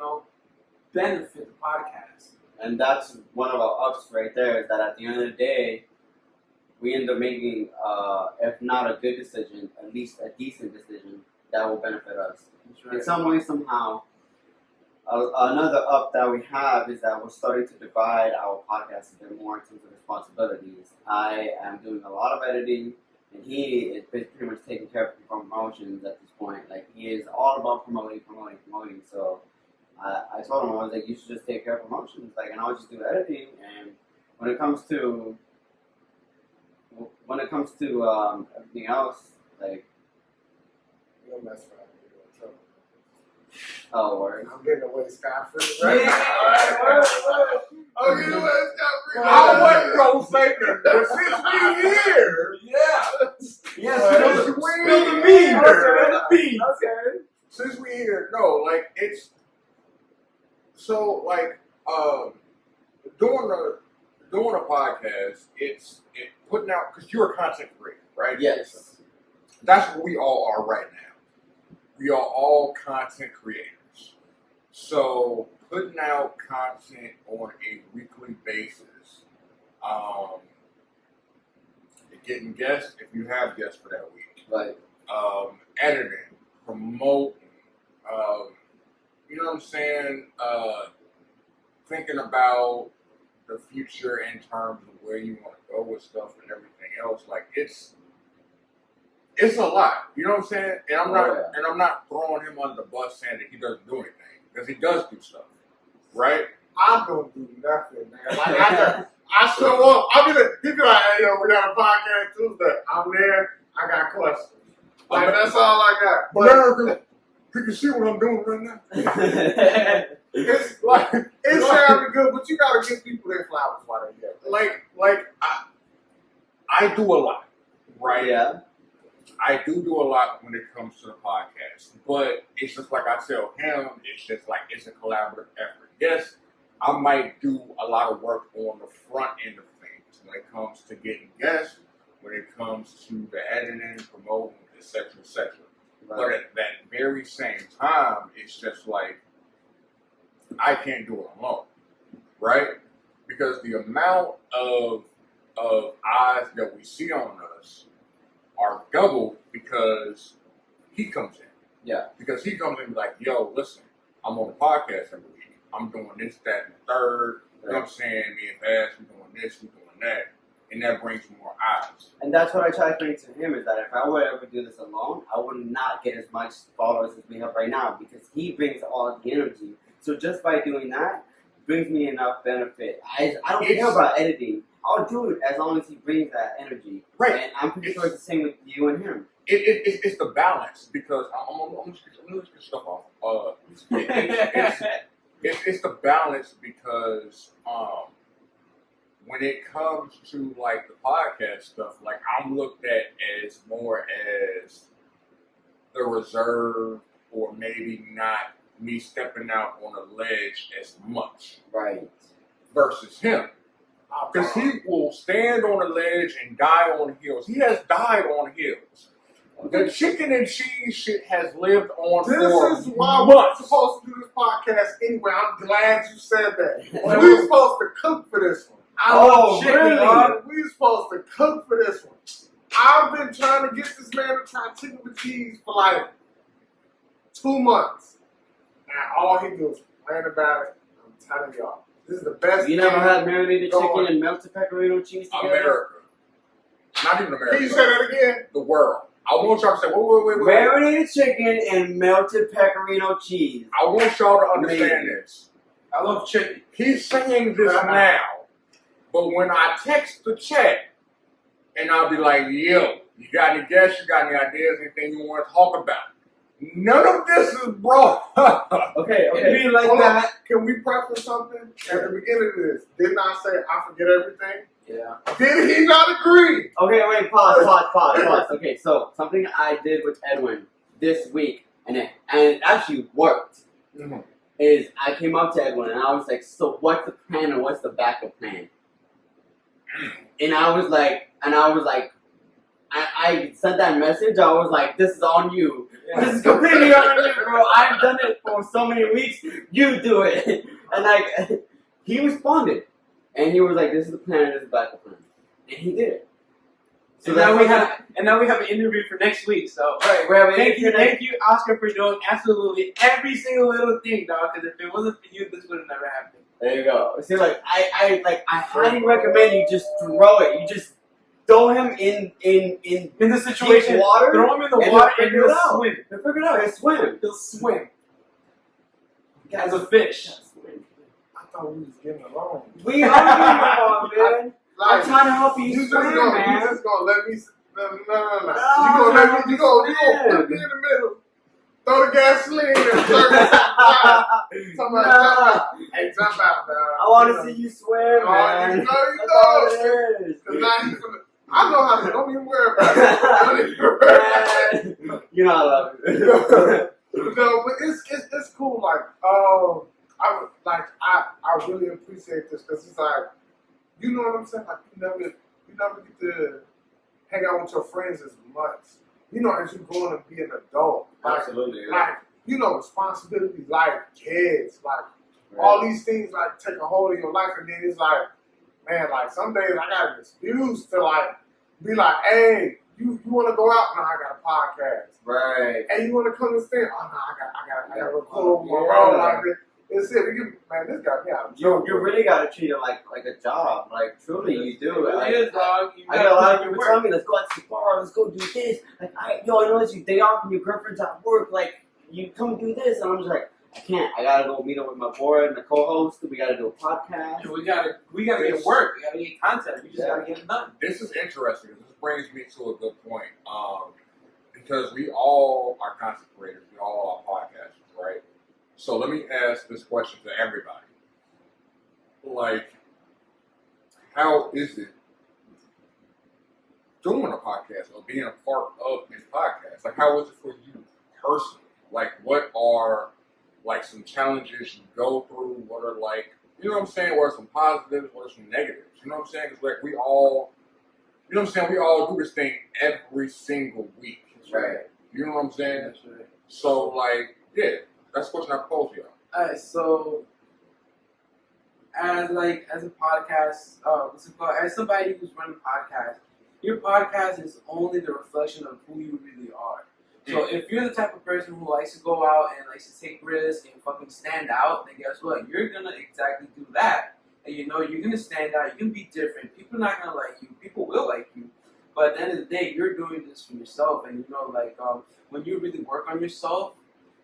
benefit the podcast. And that's one of our ups right there, is that at the end of the day, we end up making, if not a good decision, at least a decent decision that will benefit us. That's right. In some way, somehow. Another up that we have is that we're starting to divide our podcast a bit more in terms of responsibilities. I am doing a lot of editing, and he is pretty much taking care of promotions at this point. Like, he is all about promoting. So I told him, I was like, you should just take care of promotions, like, and I'll just do editing. And when it comes to everything else, like, You don't mess around and get in trouble. oh, word. I'm getting away scot-free right Yeah. now. I'm getting away scot-free. I wasn't gonna say nothing, but since we here, Yes, since we spill the here, beans. Okay. since we here, no, like it's so like doing a podcast, it's putting out because you're a content creator, right? Yes. That's what we all are right now. We are all content creators. So putting out content on a weekly basis, getting guests if you have guests for that week, Right. editing, promoting, you know what I'm saying? Thinking about the future in terms of where you want to go with stuff and everything else. Like it's a lot. You know what I'm saying? And I'm not throwing him under the bus saying that he doesn't do anything, because he does do stuff, right? I don't do nothing, man. Like I show up. He be like, hey, yo, we got a podcast Tuesday. I'm there. I got questions. Like, that's all I got. But America, you can see what I'm doing right now. it's like, it sounded good, but you got to give people their flowers while they're here. Like I do a lot, right? Yeah. I do a lot when it comes to the podcast, but it's just like I tell him, it's just like it's a collaborative effort. Yes, I might do a lot of work on the front end of things when it comes to getting guests, when it comes to the editing, promoting, etc., etc. But at that very same time, it's just like I can't do it alone, right? Because the amount of eyes that we see on us are doubled because he comes in. Yeah. Because he comes in and be like, yo, listen, I'm on the podcast every week. I'm doing this, that, and the third. You know what I'm saying? Me and Bass, we're doing this, we're doing that. And that brings more eyes. And that's what I try to explain to him, is that if I would ever do this alone, I would not get as much followers as we have right now, because he brings all the energy. So just by doing that, brings me enough benefit. I don't care about editing. I'll do it as long as he brings that energy. Right. And I'm pretty sure it's the same with you and him. It's the balance because I'm just get stuff off. It's the balance because when it comes to like the podcast stuff, like I'm looked at as more as the reserve or maybe not me stepping out on a ledge as much Right. versus him. Because he will stand on a ledge and die on hills. He has died on hills. The chicken and cheese shit has lived on for This is why we're supposed to do this podcast anyway. I'm glad you said that. We're supposed to cook for this one. I love chicken, really? dog. We're supposed to cook for this one. I've been trying to get this man to try chicken with cheese for like 2 months. And all he do is complain about it. I'm telling y'all. This is the best. You never thing had marinated going. chicken and melted pepperoni cheese together? America. Not even America. Can you say that again? The world. I want y'all to say, wait. Marinated chicken and melted pepperoni cheese. I want y'all to understand Amazing. this. I love chicken. He's saying this now, but when I text the chat, and I'll be like, yo, you got any guests, you got any ideas, anything you want to talk about? None of this is brought up. Okay. It'd be like Hold on. that. Can we preface something? At the beginning of this, didn't I say I forget everything? Yeah. Did he not agree? Okay, wait, pause. Okay, so something I did with Edwin this week, and it actually worked, Mm-hmm. is I came up to Edwin and I was like, so what's the plan and what's the backup plan? And I was like, I sent that message, I was like, this is on you. This is completely on you, bro. I've done it for so many weeks, you do it. And like, he responded. And he was like, this is the plan, this is the backup plan. And he did it. So now we have an interview for next week. So Right, we're having thank you, Oscar, for doing absolutely every single little thing, dog. Because if it wasn't for you, this would have never happened. There you go. See, like I highly recommend you just throw it. You just throw him in the situation, deep water, throw him in the and water he'll and figure he'll it out. swim. He'll figure it out. He'll swim. He'll swim as a fish. I thought we was getting along. We are getting along, man. I'm Like, trying to help you you just swim, gonna, man. you just gonna let me. No. No, You gonna let me. You gonna put me in the middle. Throw the gasoline and somebody hey, jump out, dog. I want to see you swim, man. You That's know. all it is. Cause now he's gonna. I know how to. Don't even worry about it. Don't even worry about it. You know I love you. No, but it's cool. Like, I really appreciate this because it's like, you know what I'm saying? Like, you never get to hang out with your friends as much. You know, as you growing and be an adult. Like, Absolutely. Like, you know, responsibilities, like kids, like all these things, like take a hold of your life, and then it's like, man, like some days I got an excuse to like be like, hey, you want to go out? No, I got a podcast. Right. Hey, you want to come and stay? Oh no, I got to record my role like this. It's it. Man, this got me out. You really gotta treat it like a job. Like truly, you do. It is, dog. I got a lot of people telling me, let's go out to the bar, let's go do this. Like, I know it's your day off and your girlfriend's at work. Like, you come do this, and I'm just like, I can't. I gotta go meet up with my boy and the co-host. We gotta do a podcast. We gotta get work. We gotta get content. We just gotta get it done. This is interesting. This brings me to a good point. Because we all are content creators. We all are podcasters, right? So let me ask this question to everybody. Like, how is it doing a podcast or being a part of a podcast? Like, how is it for you personally? Like, what are, like, some challenges you go through? What are, like, you know what I'm saying? What are some positives? What are some negatives? You know what I'm saying? It's like we all, you know what I'm saying? We all do this thing every single week. Right. You know what I'm saying? That's right. So, like, yeah, that's the question I posed to y'all. Alright, so as a podcast, as somebody who's running a podcast, your podcast is only the reflection of who you really are. So if you're the type of person who likes to go out and likes to take risks and fucking stand out, then guess what? You're gonna exactly do that. And you know, you're gonna stand out, you're gonna be different. People are not gonna like you, people will like you. But at the end of the day, you're doing this for yourself. And you know, like when you really work on yourself,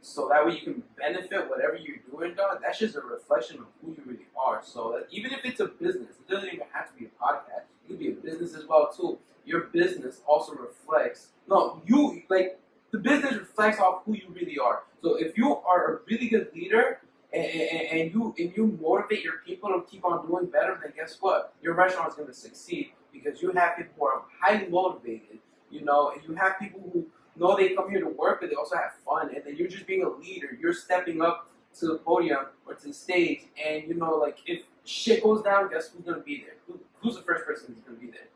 so that way you can benefit whatever you're doing, dog. That's just a reflection of who you really are. So like, even if it's a business, it doesn't even have to be a podcast. It could be a business as well too. Your business also reflects. No, you like the business reflects off who you really are. So if you are a really good leader and you motivate your people to keep on doing better, then guess what? Your restaurant is going to succeed because you have people who are highly motivated. You know, and you have people who know they come here to work, but they also have fun. And then you're just being a leader. You're stepping up to the podium or to the stage, and you know, like if shit goes down, guess who's gonna be there? Who's the first person who's gonna be there?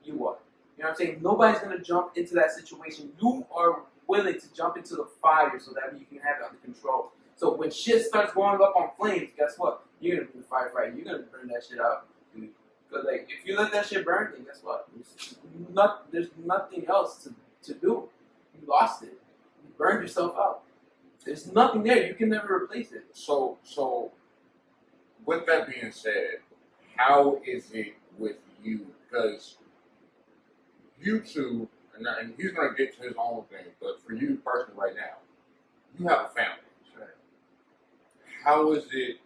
You are. You know what I'm saying? Nobody's gonna jump into that situation. You are willing to jump into the fire so that you can have it under control. So when shit starts going up on flames, guess what? You're gonna be the firefighter. You're gonna burn that shit out. Because like if you let that shit burn, then guess what? There's nothing else to do. You lost it. You burned yourself out. There's nothing there. You can never replace it. So with that being said, how is it with you? Because you two, and he's going to get to his own thing, but for you personally right now, you have a family. Right. How is it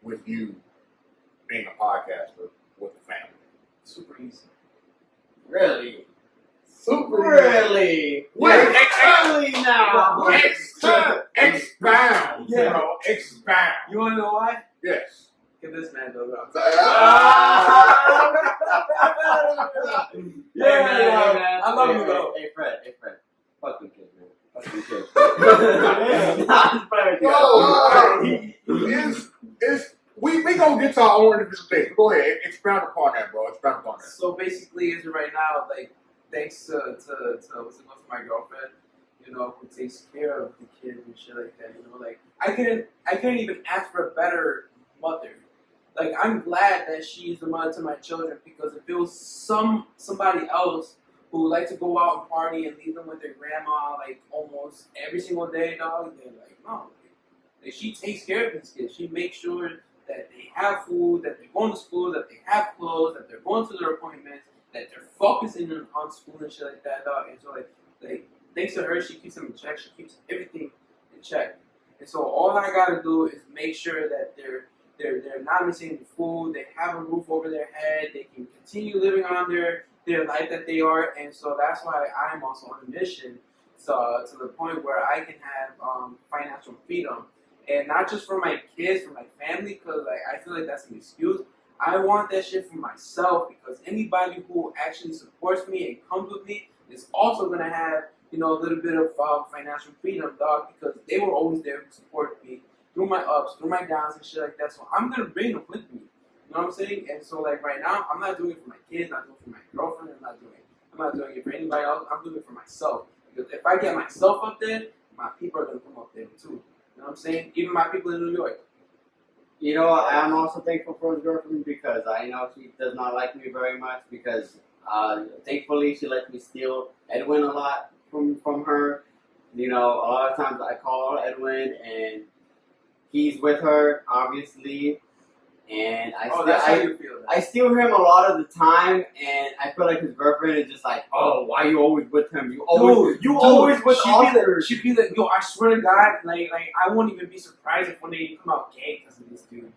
with you being a podcaster with a family? Super easy. Really? Super. Really? Wait, Really now? Expound, Yeah. bro, expound. You wanna know why? Yes. Get this man goes up. Yeah, man. I love you though. Hey, Fred. Fuck them kids, man. Fuck them kids. Nah, I'm playing with you. We gonna get to our own individual things. Go ahead, expound upon that, bro. Expound upon that. So basically, as of right now, like thanks to what's it called, to my girlfriend, you know, who takes care of the kids and shit like that. You know, like I couldn't even ask for a better mother. Like I'm glad that she's the mother to my children, because if it was somebody else who would like to go out and party and leave them with their grandma like almost every single day, dog, they're like, no. Like, she takes care of these kids. She makes sure that they have food, that they're going to school, that they have clothes, that they're going to their appointments, that they're focusing on school and shit like that, dog. And so like thanks to her, she keeps them in check. She keeps everything in check. And so all I gotta do is make sure that they're not missing the food, they have a roof over their head, they can continue living on their life that they are. And so that's why I'm also on a mission, so to the point where I can have financial freedom. And not just for my kids, for my family, because like, I feel like that's an excuse. I want that shit for myself, because anybody who actually supports me and comes with me is also going to have, you know, a little bit of financial freedom, dog, because they were always there to support me through my ups, through my downs and shit like that. So I'm going to bring them with me. You know what I'm saying? And so like right now, I'm not doing it for my kids, not doing it for my girlfriend, I'm not doing it for anybody else. I'm doing it for myself. Because if I get myself up there, my people are going to come up there too. You know what I'm saying? Even my people in New York. You know, I'm also thankful for his girlfriend, because I know she does not like me very much, because thankfully she lets me steal Edwin a lot from her. You know, a lot of times I call Edwin and he's with her, obviously, and I steal him a lot of the time, and I feel like his girlfriend is just like, oh, why are you always with him? You always with Oscar. She'd be like, yo, I swear to God, like I won't even be surprised if one day you come out gay because of this dude.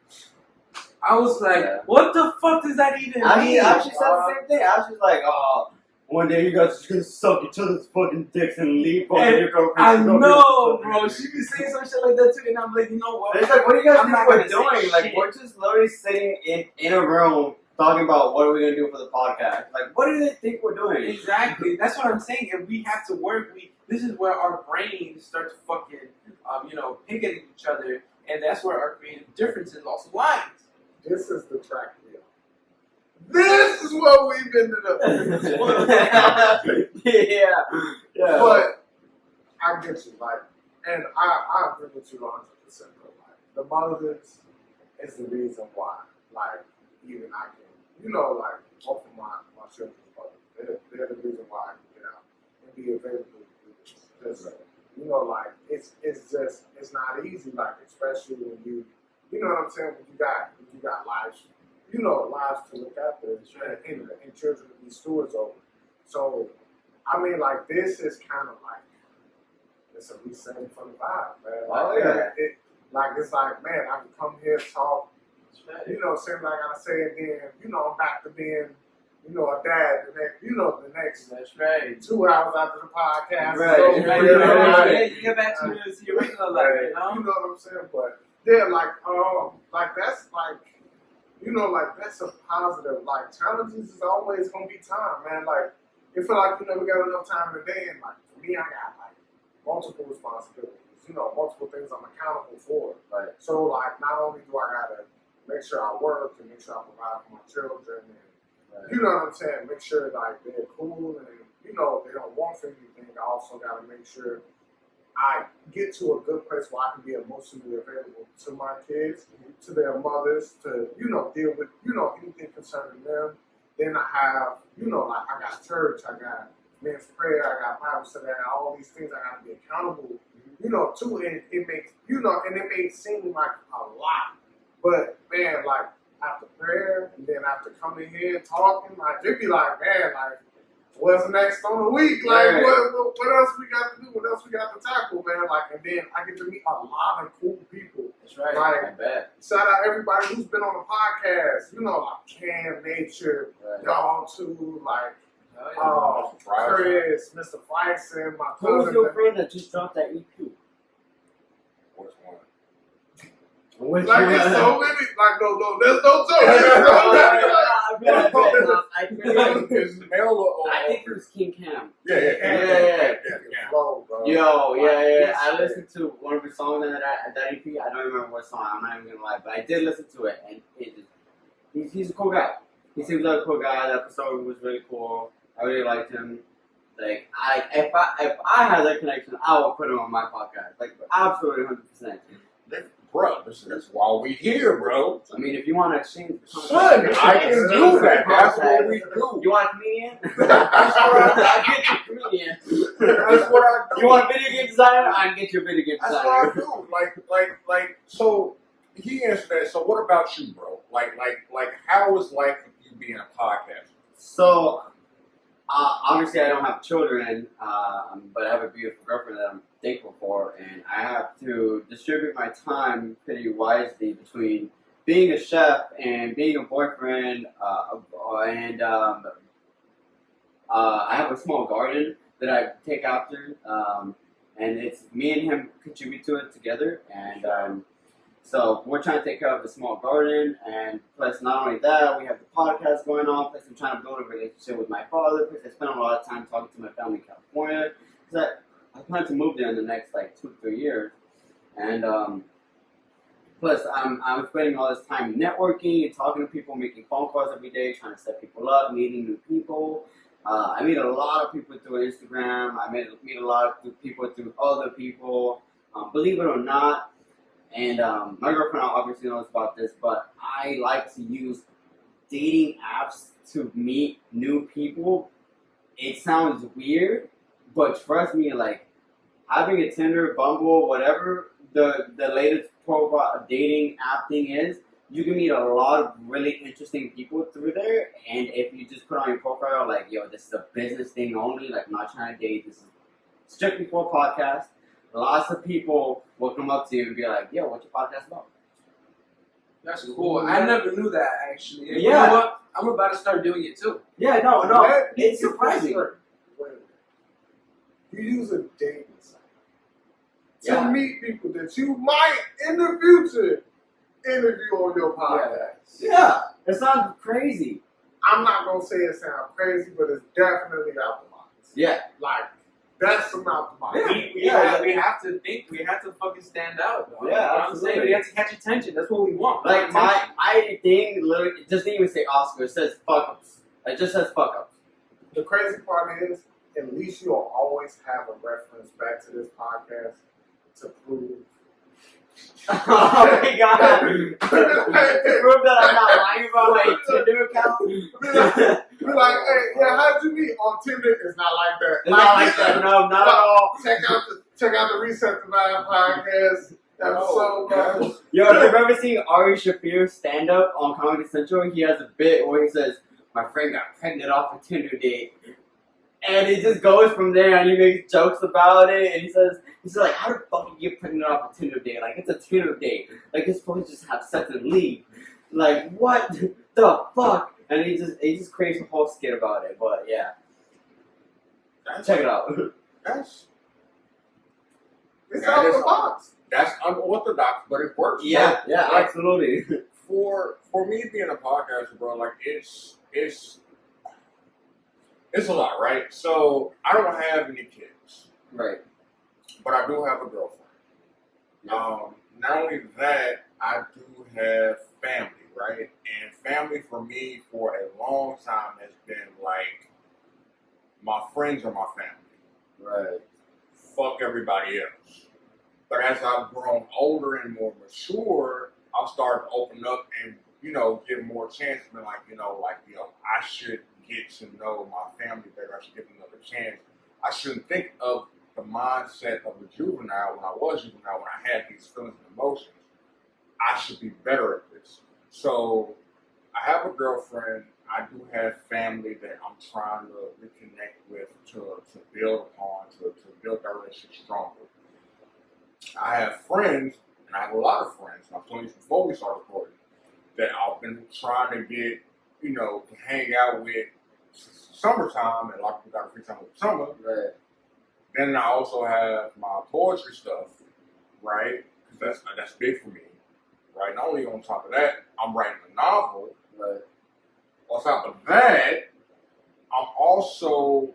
I was like, what the fuck does that even mean? Ashley said the same thing. Ashley's like, oh, one day you guys are just gonna suck each other's fucking dicks and leave both of your girlfriends. I know, bro. She be saying some shit like that too, and I'm like, you know what? It's like, what do you guys think we're doing? Like, shit. we're just literally sitting in a room talking about what are we gonna do for the podcast. Like, what do they think we're doing? Exactly. That's what I'm saying. If we have to work, this is where our brains start to fucking, pick at each other, and that's where our creative differences also lies. This is the track deal. This is what we've ended up doing. yeah. But I get you, like, and I agree with you 100%. Like, the mothers is the reason why, like, even I can, like, both of my children's mothers, they're the reason why I can get out and be available to do this. Just, like, it's not easy, like, especially when you know what I'm saying, when you got lives. Lives to look after and children to be stewards over. So, I mean, like, this is kind of like the it's at least 7:25, man. Oh, yeah. It's like, man, I can come here, talk, you know, say what I gotta say, and then, you know, I'm back to being, you know, a dad the next That's right. 2 hours after the podcast. Right. So, Right. you know, like, Yeah, you get back to your regular life, you know? you know what I'm saying? But yeah, like that's like, you know, like that's a positive. Like challenges is always gonna be time, man. Like it feel like you know we got enough time in the day, and like for me, I got like multiple responsibilities. You know, multiple things I'm accountable for. Right. So like, not only do I gotta make sure I work and make sure I provide for my children, and you know what I'm saying, make sure like they're cool and you know they don't want for anything. I also gotta make sure I get to a good place where I can be emotionally available to my kids, to their mothers, to, you know, deal with, you know, anything concerning them. Then I have, you know, like I got church, I got men's prayer, I got Bible study, I got all these things I got to be accountable, you know, to. And it makes, you know, and it may seem like a lot, but man, like after prayer and then after coming here and talking, like it'd be like, man, like, what's next on the week? Like, Right. what else we got to do? What else we got to tackle, man? Like, and then I get to meet a lot of cool people. That's right. Like, I bet. shout out everybody who's been on the podcast. You know, like Cam, Nature, Right. y'all too, like Oh, Chris, Mr. Fison, my Who's cousin. your friend that just dropped that EP? Which one? Which Like, one? there's so many. Like, no, there's no joke. There's so many. Is it male or? I think it was King Cam. Yeah. Flow, bro. Yo, yeah. Like, I listened to one of his songs in that EP. I don't remember what song. I'm not even gonna lie, but I did listen to it, and he's a cool guy. He seems like a cool guy. That episode was really cool. I really liked him. Like, if I had that connection, I would put him on my podcast. Like, absolutely 100%. Bro, that's why we here, bro. I mean, if you want to exchange the Son, I can do that. That's what we do. You want a comedian? I'll get you a comedian. That's what I do. You want a video game designer? I can get you a video game That's designer. what I do. Like. So he answered that. So what about you, bro? Like, how is life with you being a podcaster? So, obviously, I don't have children, but I have a beautiful girlfriend that I'm thankful for, and I have to distribute my time pretty wisely between being a chef and being a boyfriend, and I have a small garden that I take after, and it's me and him contribute to it together, and so we're trying to take care of the small garden, and plus not only that, we have the podcast going on, plus I'm trying to build a relationship with my father, plus I spend a lot of time talking to my family in California, because I plan to move there in the next like 2 to 3 years, and plus I'm spending all this time networking and talking to people, making phone calls every day, trying to set people up, meeting new people. I meet a lot of people through Instagram. I meet a lot of people through other people. Believe it or not, and my girlfriend obviously knows about this, but I like to use dating apps to meet new people. It sounds weird, but trust me, like having a Tinder, Bumble, whatever the latest profile dating app thing is, you can meet a lot of really interesting people through there. And if you just put on your profile like, yo, this is a business thing only, like I'm not trying to date, this is strictly for a podcast, lots of people will come up to you and be like, yo, what's your podcast about? that's cool. I never knew that, actually. And Yeah. You know what? I'm about to start doing it, too. Yeah, no, it's surprising. Wait a minute. You use a dating site to Yeah. meet people that you might, in the future, interview on your podcast. Yeah, it sounds crazy. I'm not gonna say it sounds crazy, but it's definitely out the box. Yeah. Like that's some out the box. We have to think. We have to fucking stand out. Bro. Yeah, You know what I'm absolutely. saying? We have to catch attention. That's what we want. Like Attention. my thing literally it doesn't even say Oscar, it says fuck ups. It just says fuck ups. The crazy part is, at least you'll always have a reference back to this podcast to prove. Oh my god. To prove that I'm not lying about my Tinder account. Be like, hey, yeah, how'd you meet on Tinder? It's not like that. It's not like that, no, not at all. Check out the Reset the Vibe podcast episode, guys. Yo, if you've ever seen Ari Shaffir's stand up on Comedy Central, he has a bit where he says, my friend got pregnant off a Tinder date. And it just goes from there, and he makes jokes about it, and he says, like, how the fuck you get pregnant off a Tinder date? Like, it's a Tinder date. Like, you're supposed to just have sex and leave. Like, what the fuck? And he just creates a whole skit about it, but yeah. Check it out. It's That out of is- the box. That's unorthodox, but it works. Yeah, yeah, Like, absolutely. for me being a podcaster, bro, like it's a lot, right? So I don't have any kids, Right. but I do have a girlfriend. Yeah. Not only that, I do have family, right? And family for me for a long time has been like my friends are my family. Right. Fuck everybody else. But as I've grown older and more mature, I've started to open up and, give more chance to be like, I should get to know my family better. I should give them another chance. I shouldn't think of the mindset of a juvenile when I was juvenile, when I had these feelings and emotions. I should be better at this. So I have a girlfriend. I do have family that I'm trying to reconnect with, to build upon, to build that relationship stronger. I have friends, and I have a lot of friends, and I told you before we started recording, that I've been trying to get, to hang out with summertime, and a lot of people got a free time with summer. Right. Then I also have my poetry stuff, right? Because that's big for me, right? Not only on top of that, I'm writing a novel. Right. On top of that, I'm also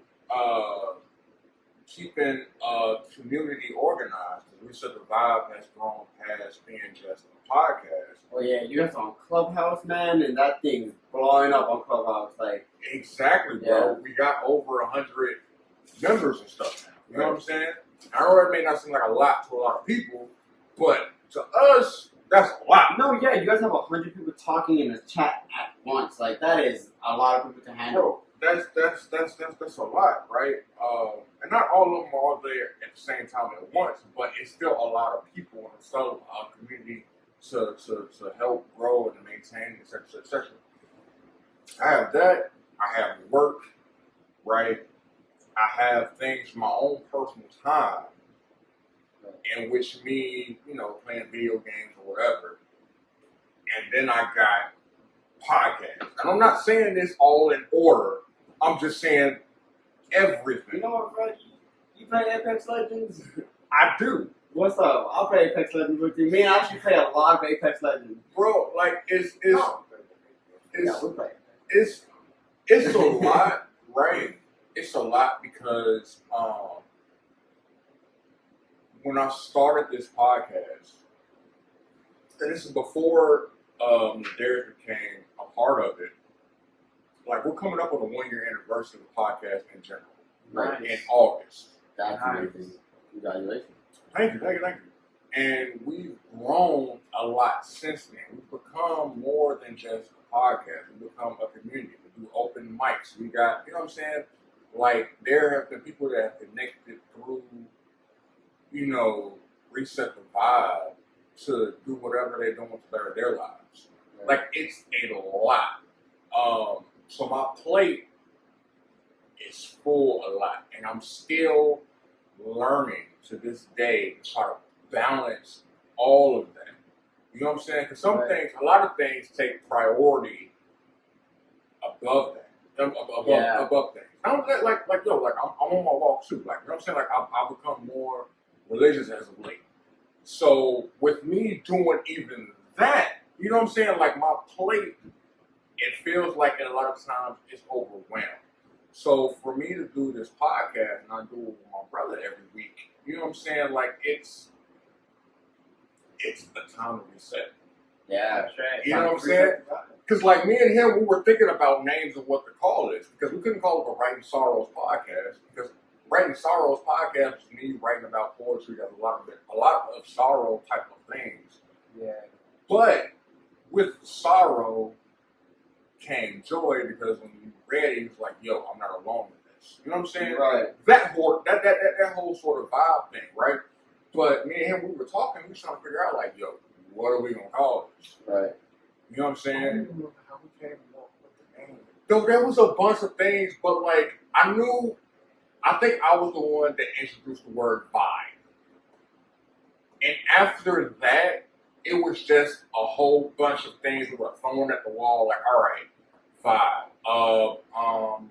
keeping a community organized. We said the Vibe has grown past being just a podcast. Oh yeah, you guys on Clubhouse, man, and that thing's blowing up on Clubhouse. Like, Exactly, bro. Yeah. We got over 100 members and stuff now. You know what I'm saying? I know it may not seem like a lot to a lot of people, but to us, that's a lot. no, yeah, you guys have 100 people talking in a chat at once. Like, that is a lot of people to handle. Bro, that's a lot, right? And not all of them are all there at the same time at once, but it's still a lot of people and it's still a community to help grow and maintain, etc., etc. I have that. I have work, right? I have things, my own personal time, in which me, playing video games or whatever. And then I got podcasts. And I'm not saying this all in order. I'm just saying everything. You know what, bro? You play Apex Legends? I do. What's up? I'll play Apex Legends with you. Me and I actually play a lot of Apex Legends. Bro, like, it's Yeah, we play. it's a lot, right? It's a lot because when I started this podcast, and this is before Derek became a part of it, like, we're coming up on a 1-year anniversary of the podcast in general, Right. in August. That's Nice. amazing. Congratulations. Thank you. And we've grown a lot since then. We've become more than just a podcast. We've become a community. We do open mics. We got, you know what I'm saying? Like, there have been people that have connected through, Reset the Vibe to do whatever they're doing to better their lives. Right. Like, it's a lot. So my plate is full a lot. And I'm still learning to this day to try to balance all of that. You know what I'm saying? Because some Right. things, a lot of things take priority above that. Above things. I don't like I'm on my walk too. Like, you know what I'm saying? Like, I've become more religious as of late. So with me doing even that, you know what I'm saying? Like, my plate, it feels like at a lot of times it's overwhelmed. So for me to do this podcast, and I do it with my brother every week, you know what I'm saying? Like, it's a time to reset. Yeah. That's right. You know what I'm saying? Because, like, me and him, we were thinking about names of what to call this. Because we couldn't call it the Writing Sorrows podcast. Because Writing Sorrows podcast is me writing about poetry. There's a lot of sorrow type of things. Yeah. But with sorrow came joy, because when you read it, it was like, yo, I'm not alone in this. You know what I'm saying? Right. That whole sort of vibe thing, right? But me and him, we were talking, we were trying to figure out, like, yo, what are we going to call this? Right. You know what I'm I saying? don't even know how we came up with the name. Though there was a bunch of things, but, like, I knew I think I was the one that introduced the word vibe. And after that, it was just a whole bunch of things that were thrown at the wall. Like, all right, vibe.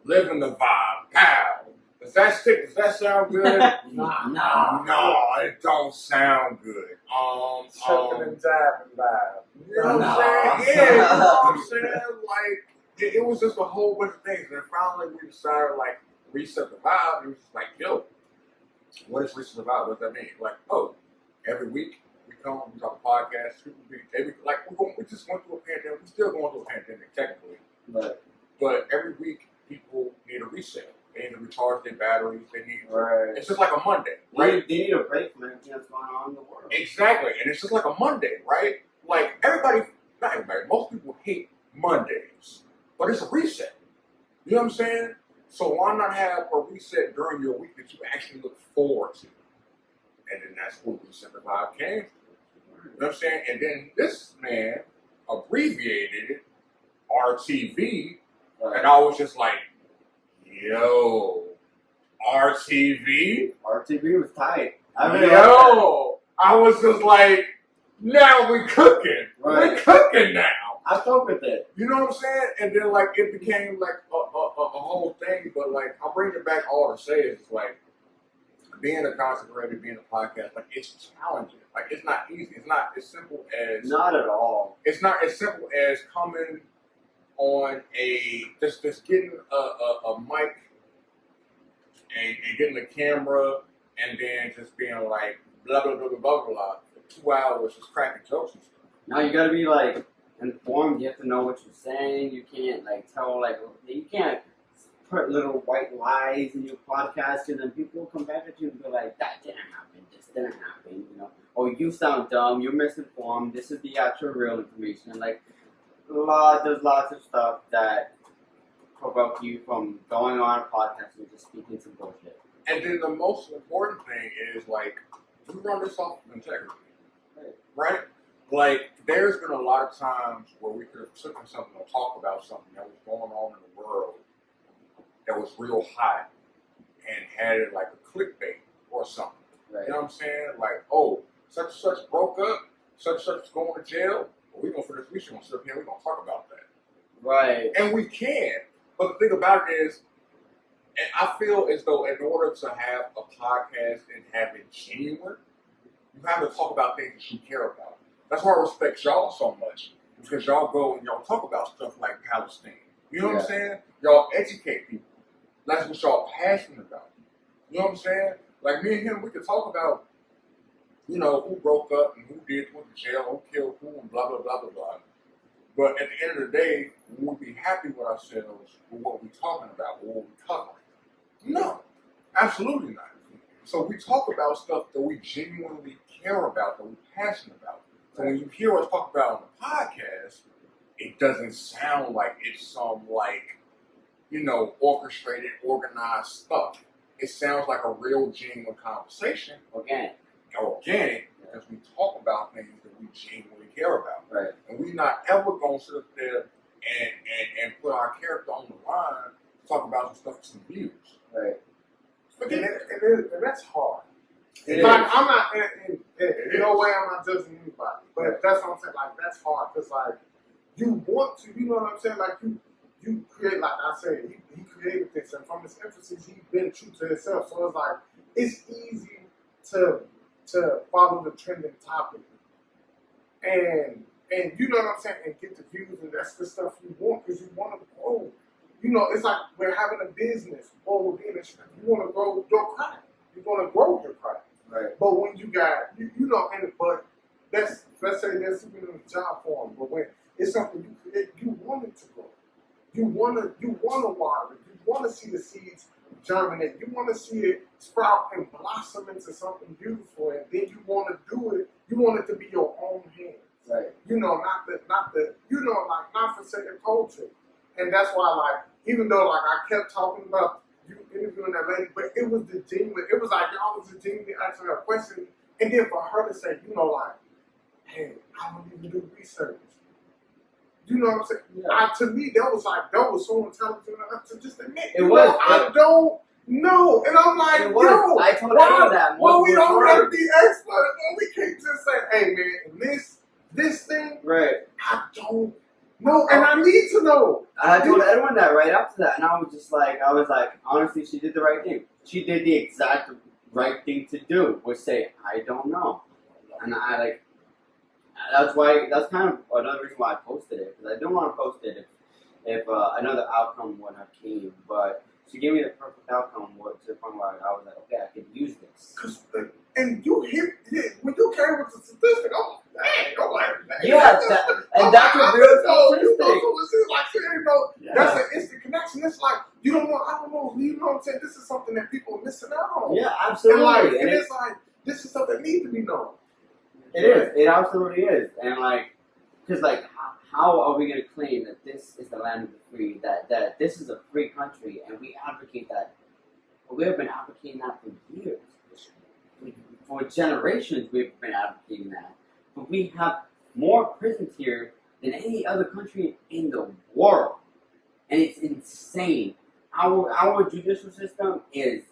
Living the vibe. Pow. Does that stick? Does that sound good? No, it don't sound good. Chucking and jiving vibe. You know what I'm saying? Yeah, you know what I'm saying? Like, it was just a whole bunch of things. And finally, we decided, like, reset the vibe. It was just like, yo, what is reset the vibe? What does that mean? Like, oh, every week we come, we talk podcast. We just went through a pandemic. We're still going through a pandemic, technically. Right. But every week, people need a reset. They need to recharge their batteries. They need. Right. It's just like a Monday, right? They need a break from everything that's going on in the world. Exactly, and it's just like a Monday, right? Like everybody, not everybody, most people hate Mondays, but it's a reset. You know what I'm saying? So why not have a reset during your week that you actually look forward to? And then that's where Reset the Vibe came from. You know what I'm saying? And then this man abbreviated it, RTV, and I was just like, yo, RTV? RTV was tight. I was just like, now we cooking. Right. We're cooking now. I fuck with it. You know what I'm saying? And then like it became like a whole thing. But like I'll bring it back all to say is like being a content creator, being a podcast, like it's challenging. Like it's not easy. It's not as simple as Not at all. It's not as simple as coming on just getting a mic and getting a camera and then just being like blah blah blah blah blah blah for 2 hours just cracking jokes and stuff. Now you gotta be like informed. You have to know what you're saying. You can't like tell like you can't put little white lies in your podcast and then people will come back at you and be like, that didn't happen. This didn't happen. You know, oh you sound dumb. You're misinformed. This is the actual real information. And like there's lots of stuff that provoke you from going on a podcast and just speaking some bullshit. And then the most important thing is like we run this off of integrity, right? Like there's been a lot of times where we could have taken something or talked about something that was going on in the world that was real hot and had it like a clickbait or something. Right. You know what I'm saying? Like, oh, such and such broke up, such and such is going to jail. Well, we're gonna for this week, we're gonna sit up here, we're gonna talk about that. Right. And we can. But the thing about it is, and I feel as though in order to have a podcast and have it genuine, you have to talk about things that you care about. That's why I respect y'all so much. Because y'all go and y'all talk about stuff like Palestine. You know what I'm saying? Y'all educate people. That's what y'all passionate about. You know what I'm saying? Like me and him, we could talk about, you know, who broke up and who went to jail, who killed who, and blah, blah, blah, blah, blah. But at the end of the day, we'll be happy with ourselves with what we're talking about, with what we're covering. No, absolutely not. So we talk about stuff that we genuinely care about, that we're passionate about. So when you hear us talk about on the podcast, it doesn't sound like it's some like, you know, orchestrated, organized stuff. It sounds like a real genuine conversation. Organic. Because we talk about things that we genuinely care about. Right. And we're not ever going to sit up there and put our character on the line to talk about some stuff for some views. Right. And that's hard. It like, is. I'm not, in no way I'm not judging anybody. But that's what I'm saying. Like, that's hard. Because, like, you want to, you know what I'm saying? Like, you create, like I said, he created this. And from his emphasis, he's been true to himself. So it's like, it's easy to follow the trending topic. And you know what I'm saying? And get the views. And that's the stuff you want. Because you want to grow. You know, it's like we're having a business. Or we're being a you want to grow your craft. You want to grow your craft. Right. But when you got, you know, but let's say there's even a job for them. But when it's something you create, you want it to grow. You want to water it. You want to see the seeds germinate. You want to see it sprout and blossom into something beautiful. And then you want to do it. You want it to be your own hands. Right. You know, not the, you know, like not for sake of culture. And that's why, like, even though like I kept talking about you interviewing that lady, but it was the genuine. It was like y'all was the genuine answering her question, and then for her to say, you know, like, hey, I don't even do research. You know what I'm saying? Yeah. To me, that was so intelligent to just admit. It was. I don't No, and I'm like, It was. yo, I told everyone that. well, we multiple don't gotta times. be experts. Well, we can't just say, hey man, this thing, Right. I don't know, and I need to know. I told everyone that right after that, and I was like, honestly, she did the right thing. She did the exact right thing to do, was say, I don't know. And that's kind of another reason why I posted it, because I didn't want to post it if another outcome would have came, but she gave me the perfect outcome to the point where I was like, okay, I can use this. And you when you came with the statistic, I'm like, dang, I'm like, dang. Yeah, that's a real You know, statistic. so it's like, you know, Yeah. that's an instant connection. It's like, you don't know, I don't know, you know what I'm saying? This is something that people are missing out on. Yeah, And absolutely. like, And and it's like, this is something that needs to be known. it is. It absolutely is. And like, because like, how are we going to claim that this is the land of the free, that this is a free country, and we advocate that? We have been advocating that for years. For generations, we've been advocating that. But we have more prisons here than any other country in the world. And it's insane. Our judicial system is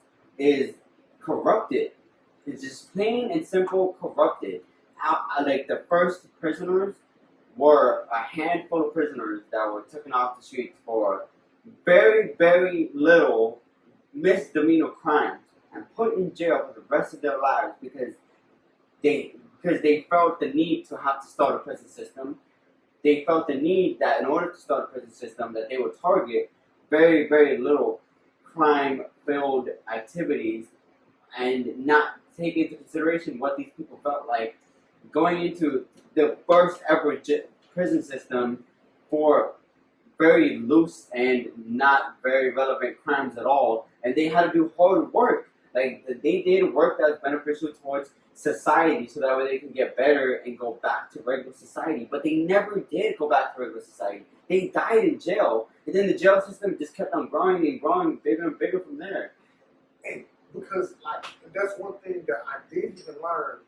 corrupted. It's just plain and simple corrupted. Like the first prisoners were a handful of prisoners that were taken off the streets for very, very little misdemeanor crimes and put in jail for the rest of their lives because they felt the need to have to start a prison system. They felt the need that in order to start a prison system that they would target very, very little crime-filled activities and not take into consideration what these people felt like going into the first ever prison system for very loose and not very relevant crimes at all, and they had to do hard work. Like, they did work that was beneficial towards society so that way they can get better and go back to regular society. But they never did go back to regular society. They died in jail, and then the jail system just kept on growing and growing, bigger and bigger from there. And because, like, that's one thing that I did even learn.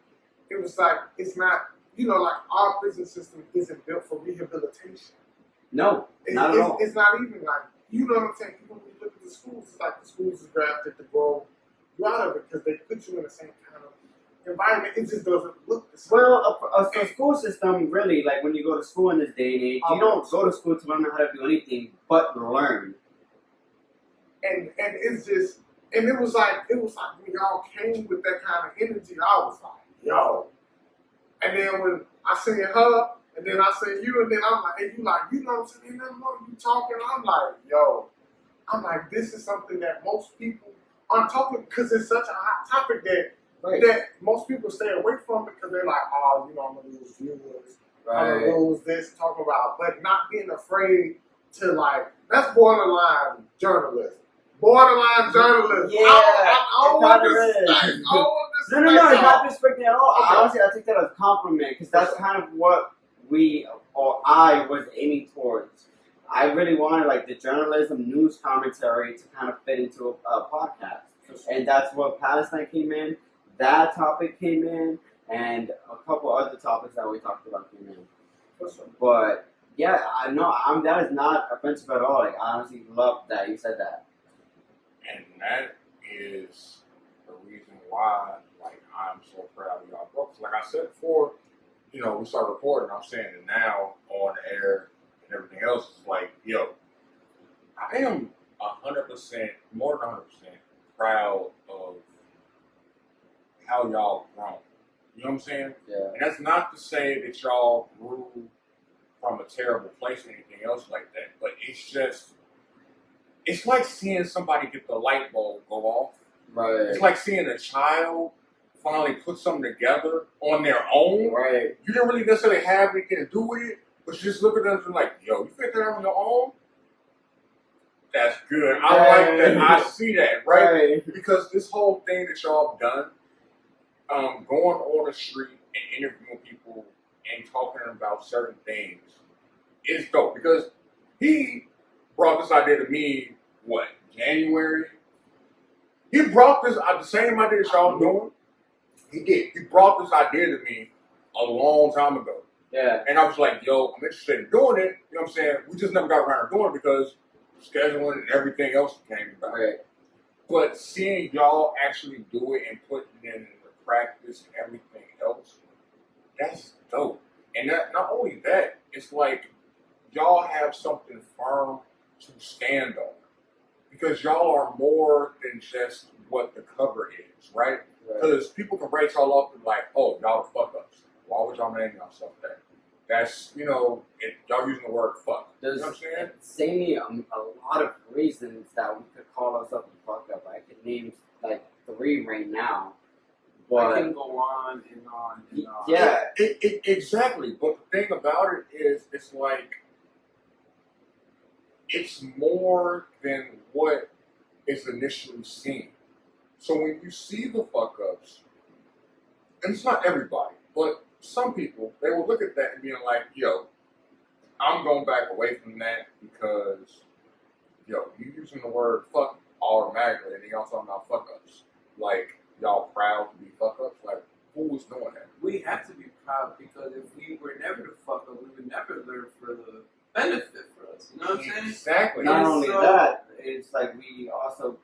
It was like, it's not, you know, like, our prison system isn't built for rehabilitation. No, not at all. It's not even like, you know what I'm saying? People, when you look at the schools, it's like the schools is drafted to grow you out of it because they put you in the same kind of environment. It just doesn't look the same. Well, a school system, really, like when you go to school in this day and age, you don't go to school to learn how to do anything but learn. And it's just, and it was like when y'all came with that kind of energy, I was like, yo. And then when I seen her, and then I seen you, and then I'm like, hey, you like, you know what I'm saying? Nothing wrong with you talking. I'm like, yo. I'm like, this is something that most people aren't talking because it's such a hot topic that most people stay away from because they're like, oh, you know, I'm gonna lose viewers. I'm gonna lose this, talking about, but not being afraid to like, that's borderline journalism. Borderline journalism. Yeah, I don't want it this. kinda is. No, It's not disrespecting at all. Okay. Honestly, I take that as a compliment because that's kind of what I was aiming towards. I really wanted like the journalism, news commentary to kind of fit into a podcast, and that's what Palestine came in. That topic came in, and a couple other topics that we talked about came in. But yeah, I know that is not offensive at all. Like, I honestly love that you said that. And that is the reason why, like, I'm so proud of y'all books. Like I said before, you know, we start recording, I'm saying it now on the air and everything else. It's like, yo, I am 100%, more than 100% proud of how y'all grown. You know what I'm saying? Yeah. And that's not to say that y'all grew from a terrible place or anything else like that, but it's just, it's like seeing somebody get the light bulb go off. Right. It's like seeing a child finally put something together on their own. Right. You didn't really necessarily have anything to do with it, but you just look at them and like, yo, you figured that out on your own? That's good. I like that. I see that, right? Because this whole thing that y'all have done, going on the street and interviewing people and talking about certain things is dope. Because he brought this idea to me, what, January? He brought this, the same idea that y'all doing. He did. He brought this idea to me a long time ago. Yeah. And I was like, yo, I'm interested in doing it. You know what I'm saying? We just never got around to doing it because scheduling and everything else came about. Right. But seeing y'all actually do it and putting it into practice and everything else, that's dope. And not only that, it's like y'all have something firm to stand on. Because y'all are more than just what the cover is, right? Because people can write y'all up and like, oh, y'all the fuck ups. Why would y'all name yourself that? That's, y'all using the word fuck. You know what I'm saying? Say me a lot of reasons that we could call ourselves a fuck up. I could name like 3 right now. But I can go on and on and on. yeah, Exactly. But the thing about it is, it's like, it's more than what is initially seen. So when you see the fuck ups, and it's not everybody, but some people, they will look at that and be like, yo, I'm going back away from that because, yo, you using the word fuck automatically, and y'all talking about fuck ups. Like, y'all proud to be fuck ups? Like, who was doing that? We have to be proud because if we were never to fuck up, we would never learn for the benefit for us. You know what I'm saying? Exactly. not And only so- that, it's like we also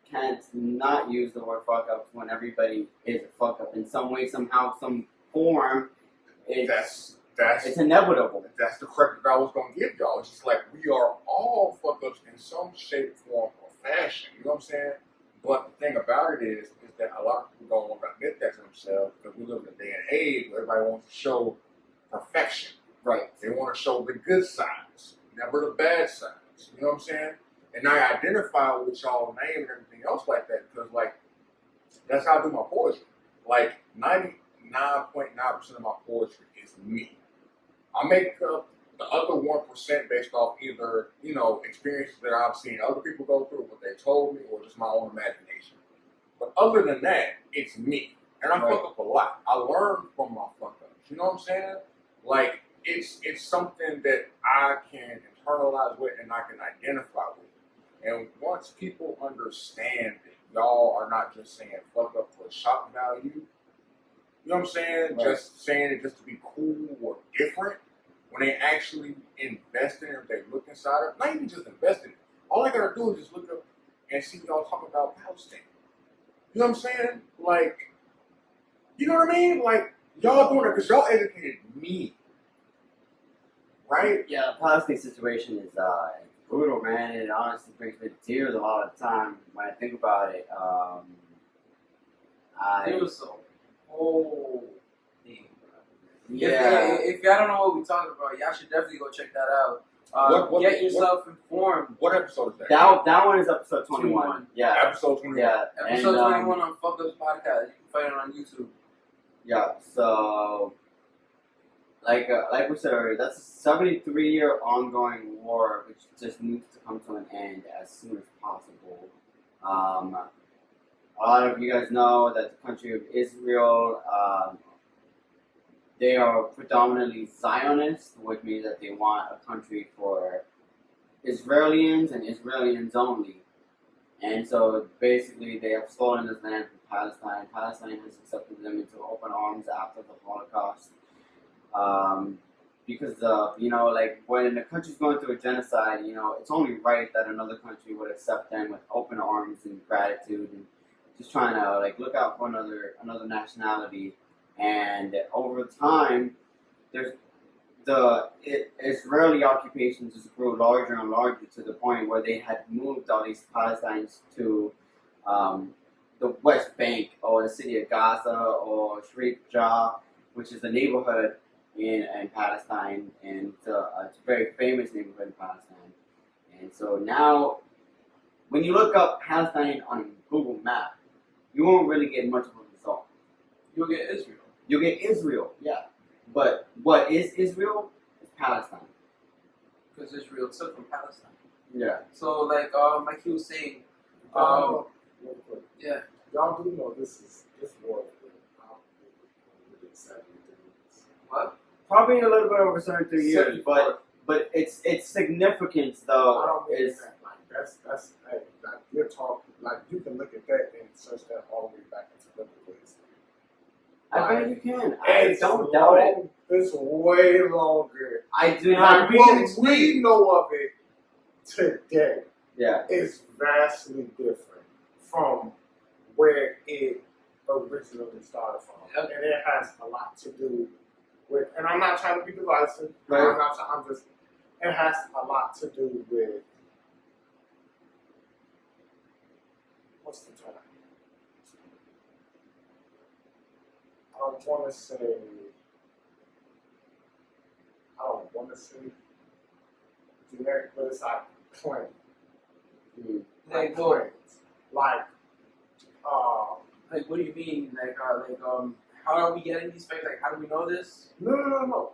can't not use the word fuck up when everybody is a fuck up in some way, somehow, some form. It's That's inevitable. That's the corrective I was going to give y'all. It's just like we are all fuck ups in some shape, form, or fashion. You know what I'm saying? But the thing about it is that a lot of people don't want to admit that to themselves because we live in a day and age where everybody wants to show perfection. Right. They want to show the good sides, never the bad sides. You know what I'm saying? And I identify with y'all name and everything else like that because, like, that's how I do my poetry. Like, 99.9% of my poetry is me. I make up the other 1% based off either, experiences that I've seen other people go through, what they told me, or just my own imagination. But other than that, it's me. And I fuck up a lot. I learn from my fuck ups. You know what I'm saying? Like, it's something that I can internalize with and I can identify with. And once people understand that y'all are not just saying fuck up for shock value, you know what I'm saying? Right. Just saying it just to be cool or different. When they actually invest in it, if they look inside it, not even just invest in it. All I gotta do is just look up and see y'all talking about Palestine. You know what I'm saying? Like, you know what I mean? Like, y'all doing it because y'all educated me. Right? Yeah, the Palestine situation is brutal, man. It honestly brings me to tears a lot of the time when I think about it. It was so whole thing, bro. Yeah. If y'all don't know what we talking about, y'all should definitely go check that out. Get yourself informed. What episode is that? That one is episode 21. 21. Yeah. Episode 21. Yeah. Episode and, 21 on Fuck Ups Podcast. You can find it on YouTube. Yeah. So, like we said earlier, that's a 73-year ongoing war, which just needs to come to an end as soon as possible. A lot of you guys know that the country of Israel, they are predominantly Zionist, which means that they want a country for Israelians and Israelians only. And so basically they have stolen this land from Palestine. Palestine has accepted them into open arms after the Holocaust. Because like when a country's going through a genocide, it's only right that another country would accept them with open arms and gratitude and just trying to like look out for another nationality. And over time, the Israeli occupation just grew larger and larger to the point where they had moved all these Palestinians to the West Bank or the city of Gaza or Sharif Jah, which is a neighborhood in Palestine, and it's a very famous neighborhood in Palestine. And so now, when you look up Palestine on Google Maps, you won't really get much of a result. You'll get Israel. You'll get Israel, yeah. But what is Israel? It's Palestine. Because Israel took from Palestine. Yeah. So, like he was saying, Real quick. yeah. Y'all do know this war has been within 70 days. What? Probably a little bit over 73 years, but its significance I though don't mean is that. Like that's hey, like you're talking like you can look at that and search that all the way back into biblical history. I bet you can. I It's don't doubt it. long- It's way longer. I do Like not. what we know of it today Yeah. is vastly different from where it originally started from. Yep. And it has a lot to do with, and I'm not trying to be divisive, Right. I'm just, it has a lot to do with, what's the term? I don't want to say generic, but it's like plain. Like Like, planes. Like, like, what do you mean? How are we getting these facts? Like, how do we know this? no.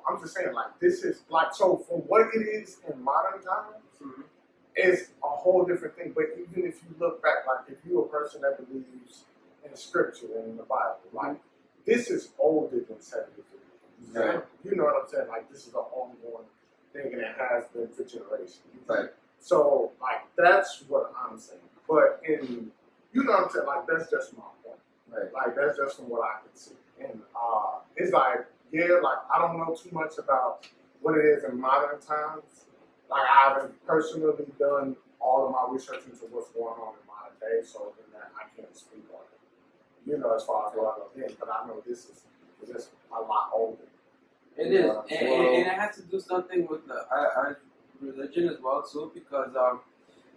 I'm just saying, like, this is, like, so from what it is in modern times, it's a whole different thing. But even if you look back, like, if you're a person that believes in scripture and in the Bible, like, this is older than 73 years. Right. You know what I'm saying? Like, this is an ongoing thing, and it has been for generations. Right. So, like, that's what I'm saying. But in, you know what I'm saying? Like, that's just my point. Right. Like, that's just from what I can see. And it's like, yeah, like, I don't know too much about what it is in modern times. Like, I haven't personally done all of my research into what's going on in modern day, so then that I can't speak on it. You know, as far as what I know then, but I know this is just a lot older. It is, and it has to do something with our religion as well too, because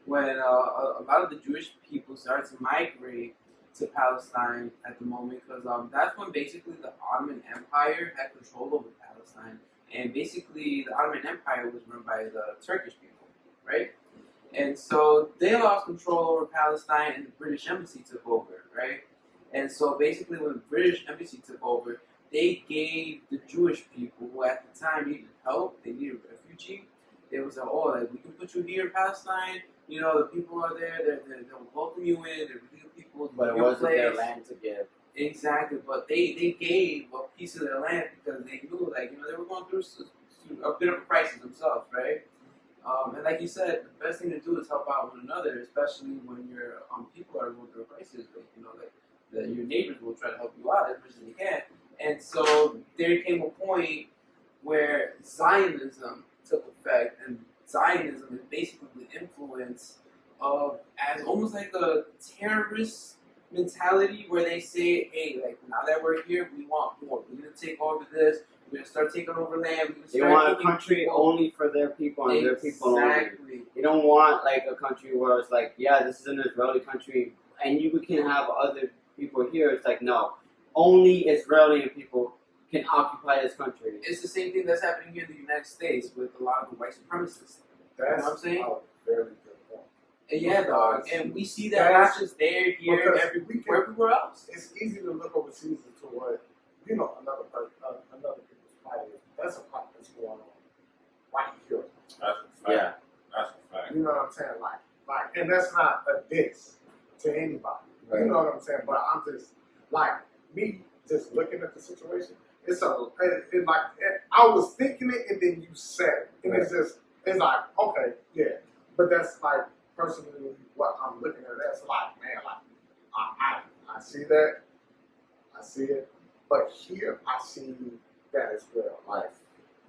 when a lot of the Jewish people started to migrate to Palestine at the moment, because that's when basically the Ottoman Empire had control over Palestine, and basically the Ottoman Empire was run by the Turkish people, right? And so they lost control over Palestine, and the British Embassy took over, right? And so basically, when the British Embassy took over, they gave the Jewish people who at the time needed help, they needed a refugee. They was like, oh, like, we can put you here in Palestine. You know, the people are there. They'll welcome you in. They're really good people. But it your wasn't their place. land to give. Exactly, but they gave a piece of their land because they knew, like, you know, they were going through a bit of a crisis themselves, right? And like you said, the best thing to do is help out one another, especially when your people are going through a crisis. Like, you know, like your neighbors will try to help you out as much as they can. And so there came a point where Zionism took effect, and Zionism is basically the influence of as almost like a terrorist mentality where they say, hey, like, now that we're here, we want more. We're going to take over this. We're going to start taking over land. We're gonna They start want a kicking country people. only for their people and their people only. Exactly. They don't want like a country where it's like, yeah, this is an Israeli country and you can have other people here. It's like, no, only Israeli people can occupy this country. It's the same thing that's happening here in the United States with a lot of the white supremacists. That's You know what I'm saying? a very good point. And yeah, dog. And we see that not just there, here, Because everywhere else. It's easy to look overseas to what, you know, another people's plight is. That's a plight that's going on right here. That's a fact. Yeah. That's a fact. You know what I'm saying? Like, and that's not a diss to anybody. Right. You know what I'm saying? But I'm just like me, just looking at the situation. I was thinking it, and then you said it, and it's like, okay, yeah. But that's like personally what I'm looking at. That's like, man, like I see that, I see it, but here I see that as well. Like,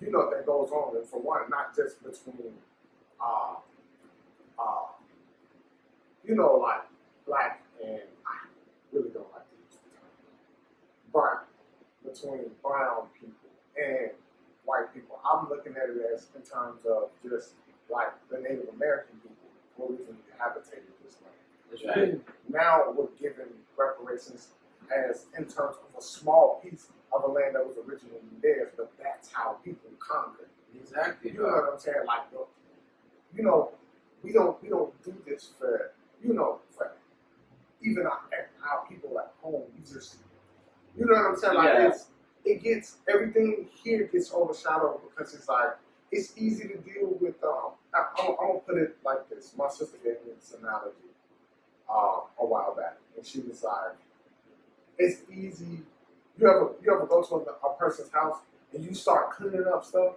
you know, that goes on, and for one, not just between, you know, like black and I really don't like to use the term brown, between brown people and white people. I'm looking at it as in terms of just like the Native American people who originally habitated this land. That's right. Now we're given reparations as in terms of a small piece of a land that was originally theirs, but that's how people conquered. Exactly. You know what I'm saying? Like, you know, we don't do this for, you know, for even our people at home. We just, you know what I'm saying? Like, Yeah. Everything here gets overshadowed because it's like, it's easy to deal with, I'm gonna put it like this. My sister gave me this analogy a while back, and she was like, it's easy. You ever go to a person's house and you start cleaning up stuff?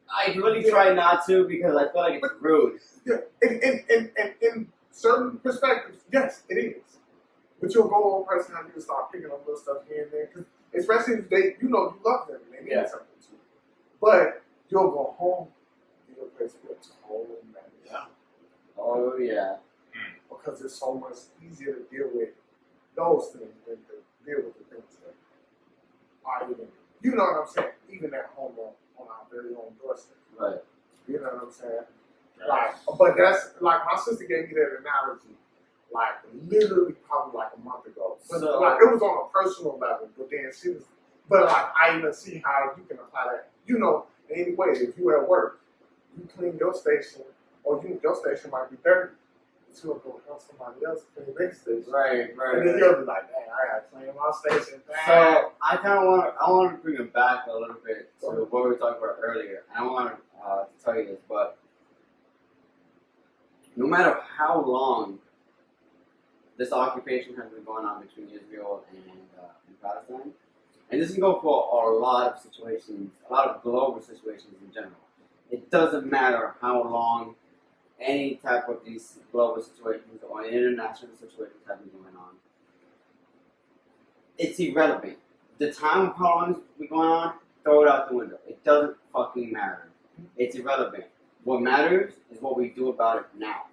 I really try not to because I feel like it's rude. Yeah, in certain perspectives, yes, it is. But you'll go over a person's house and you start picking up little stuff here and there, because especially if they, you know, you love them and they need something too. But you'll go home and your place will be a total mess. Yeah. Oh yeah. because it's so much easier to deal with those things than to deal with the things that are even, you know what I'm saying, even at home on our very own doorstep. Right. You know what I'm saying? Like, but that's like my sister gave me that analogy, like literally probably like a month ago. But So- like it was on a personal level, but then she was, but like I even see how you can apply that. You know, anyway, if you at work, you clean your station, or your station might be dirty, but you'll go help somebody else clean their station. Right. And then you'll be like, dang, I gotta clean my station. Dang. So I kind of want to bring it back a little bit to what we were talking about earlier. I don't want to tell you this, but no matter how long this occupation has been going on between Israel and Palestine, and this can go for a lot of situations, a lot of global situations in general. It doesn't matter how long any type of these global situations or international situations have been going on. It's irrelevant. The time of how long it's been going on, throw it out the window. It doesn't fucking matter. It's irrelevant. What matters is what we do about it now.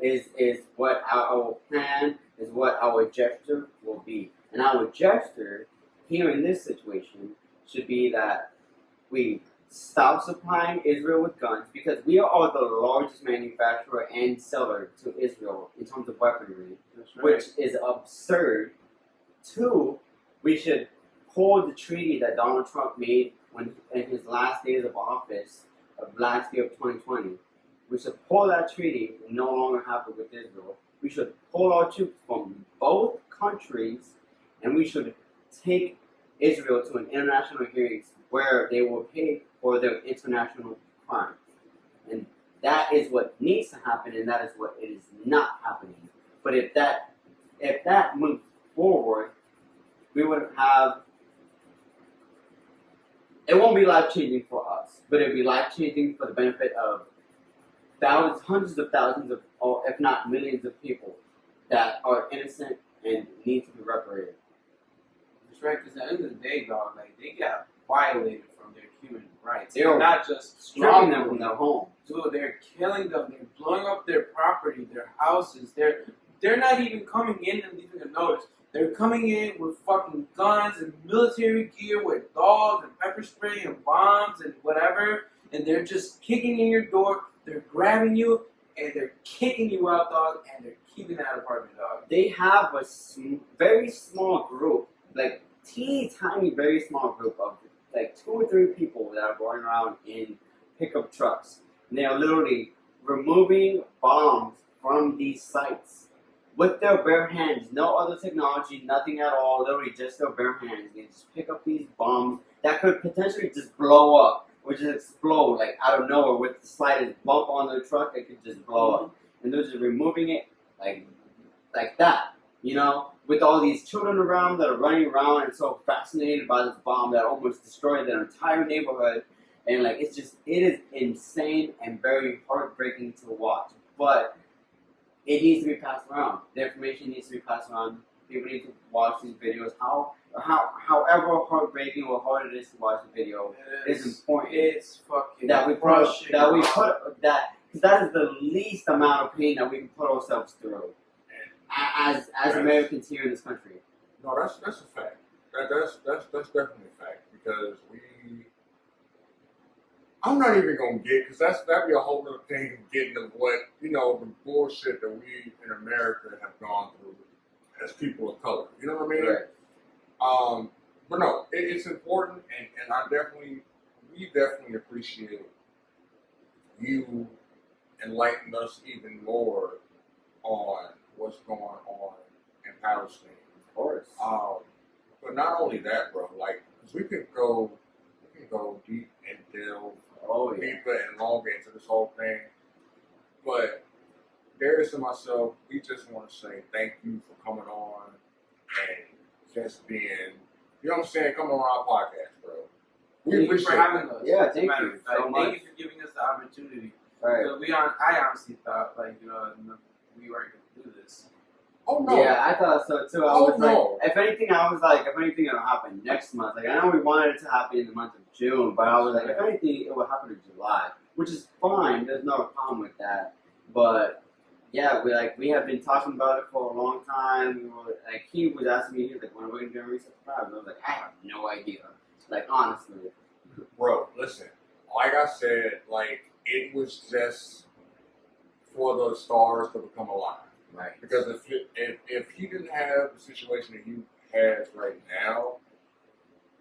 Is what our plan, is what our gesture will be. And our gesture here in this situation should be that we stop supplying Israel with guns, because we are the largest manufacturer and seller to Israel in terms of weaponry, which is absurd. Two, we should hold the treaty that Donald Trump made when in his last days of office of last year of 2020. We should pull that treaty and no longer have it with Israel. We should pull our troops from both countries, and we should take Israel to an international hearing where they will pay for their international crimes. And that is what needs to happen, and that is what it is not happening. But if that moved forward, we would have. It won't be life-changing for us, but it'll be life-changing for the benefit of thousands, hundreds of thousands of, or if not millions of people that are innocent and need to be reparated. That's right, because at the end of the day, dog, like, they got violated from their human rights. They're They're not just stripping them from their home. Dude, they're killing them. They're blowing up their property, their houses. They're not even coming in and leaving a notice. They're coming in with fucking guns and military gear with dogs and pepper spray and bombs and whatever, and they're just kicking in your door. They're grabbing you and they're kicking you out, dog, and they're keeping that apartment, dog. They have a very small group, like teeny tiny, very small group of like 2 or 3 people that are going around in pickup trucks. And they are literally removing bombs from these sites with their bare hands. No other technology, nothing at all. Literally just their bare hands. They just pick up these bombs that could potentially just blow up, or just explode like out of nowhere with the slightest bump on their truck. It could just blow up, and they're just removing it like that. You know, with all these children around that are running around and so fascinated by this bomb that almost destroyed their entire neighborhood. And like, it is insane and very heartbreaking to watch. But it needs to be passed around. The information needs to be passed around. People need to watch these videos. However heartbreaking or hard it is to watch the video, it's important. It's fucking That we put that, because that is the least amount of pain that we can put ourselves through as Americans here in this country. No, that's a fact. That's definitely a fact, because I'm not even gonna get, because that'd be a whole other thing of getting to what, you know, the bullshit that we in America have gone through as people of color. You know what I mean? Right. But no, it's important, and we definitely appreciate you enlightening us even more on what's going on in Palestine. Of course. But not only that, bro, like, because we can go deep and delve deeper and longer into this whole thing. But Darius and myself, we just want to say thank you for coming on and just being, you know what I'm saying, coming on our podcast, bro. We Thank you appreciate for having us. Yeah, As a thank matter you of fact, so much. Thank you for giving us the opportunity. Right. Because I honestly thought, like, you know, we weren't going to do this. Oh, no. Yeah, I thought so too. I Oh, was no. like, if anything, it'll happen next month. Like, I know we wanted it to happen in the month of June, but I was like, if anything, it will happen in July, which is fine. There's no problem with that. But yeah, we have been talking about it for a long time. We were like, he was asking me, he was like, when are we gonna do Reset the Vibe? And I was like, I have no idea. Like, honestly. Bro, listen. Like I said, like it was just for the stars to become alive. Right. Because if he didn't have the situation that he has right now,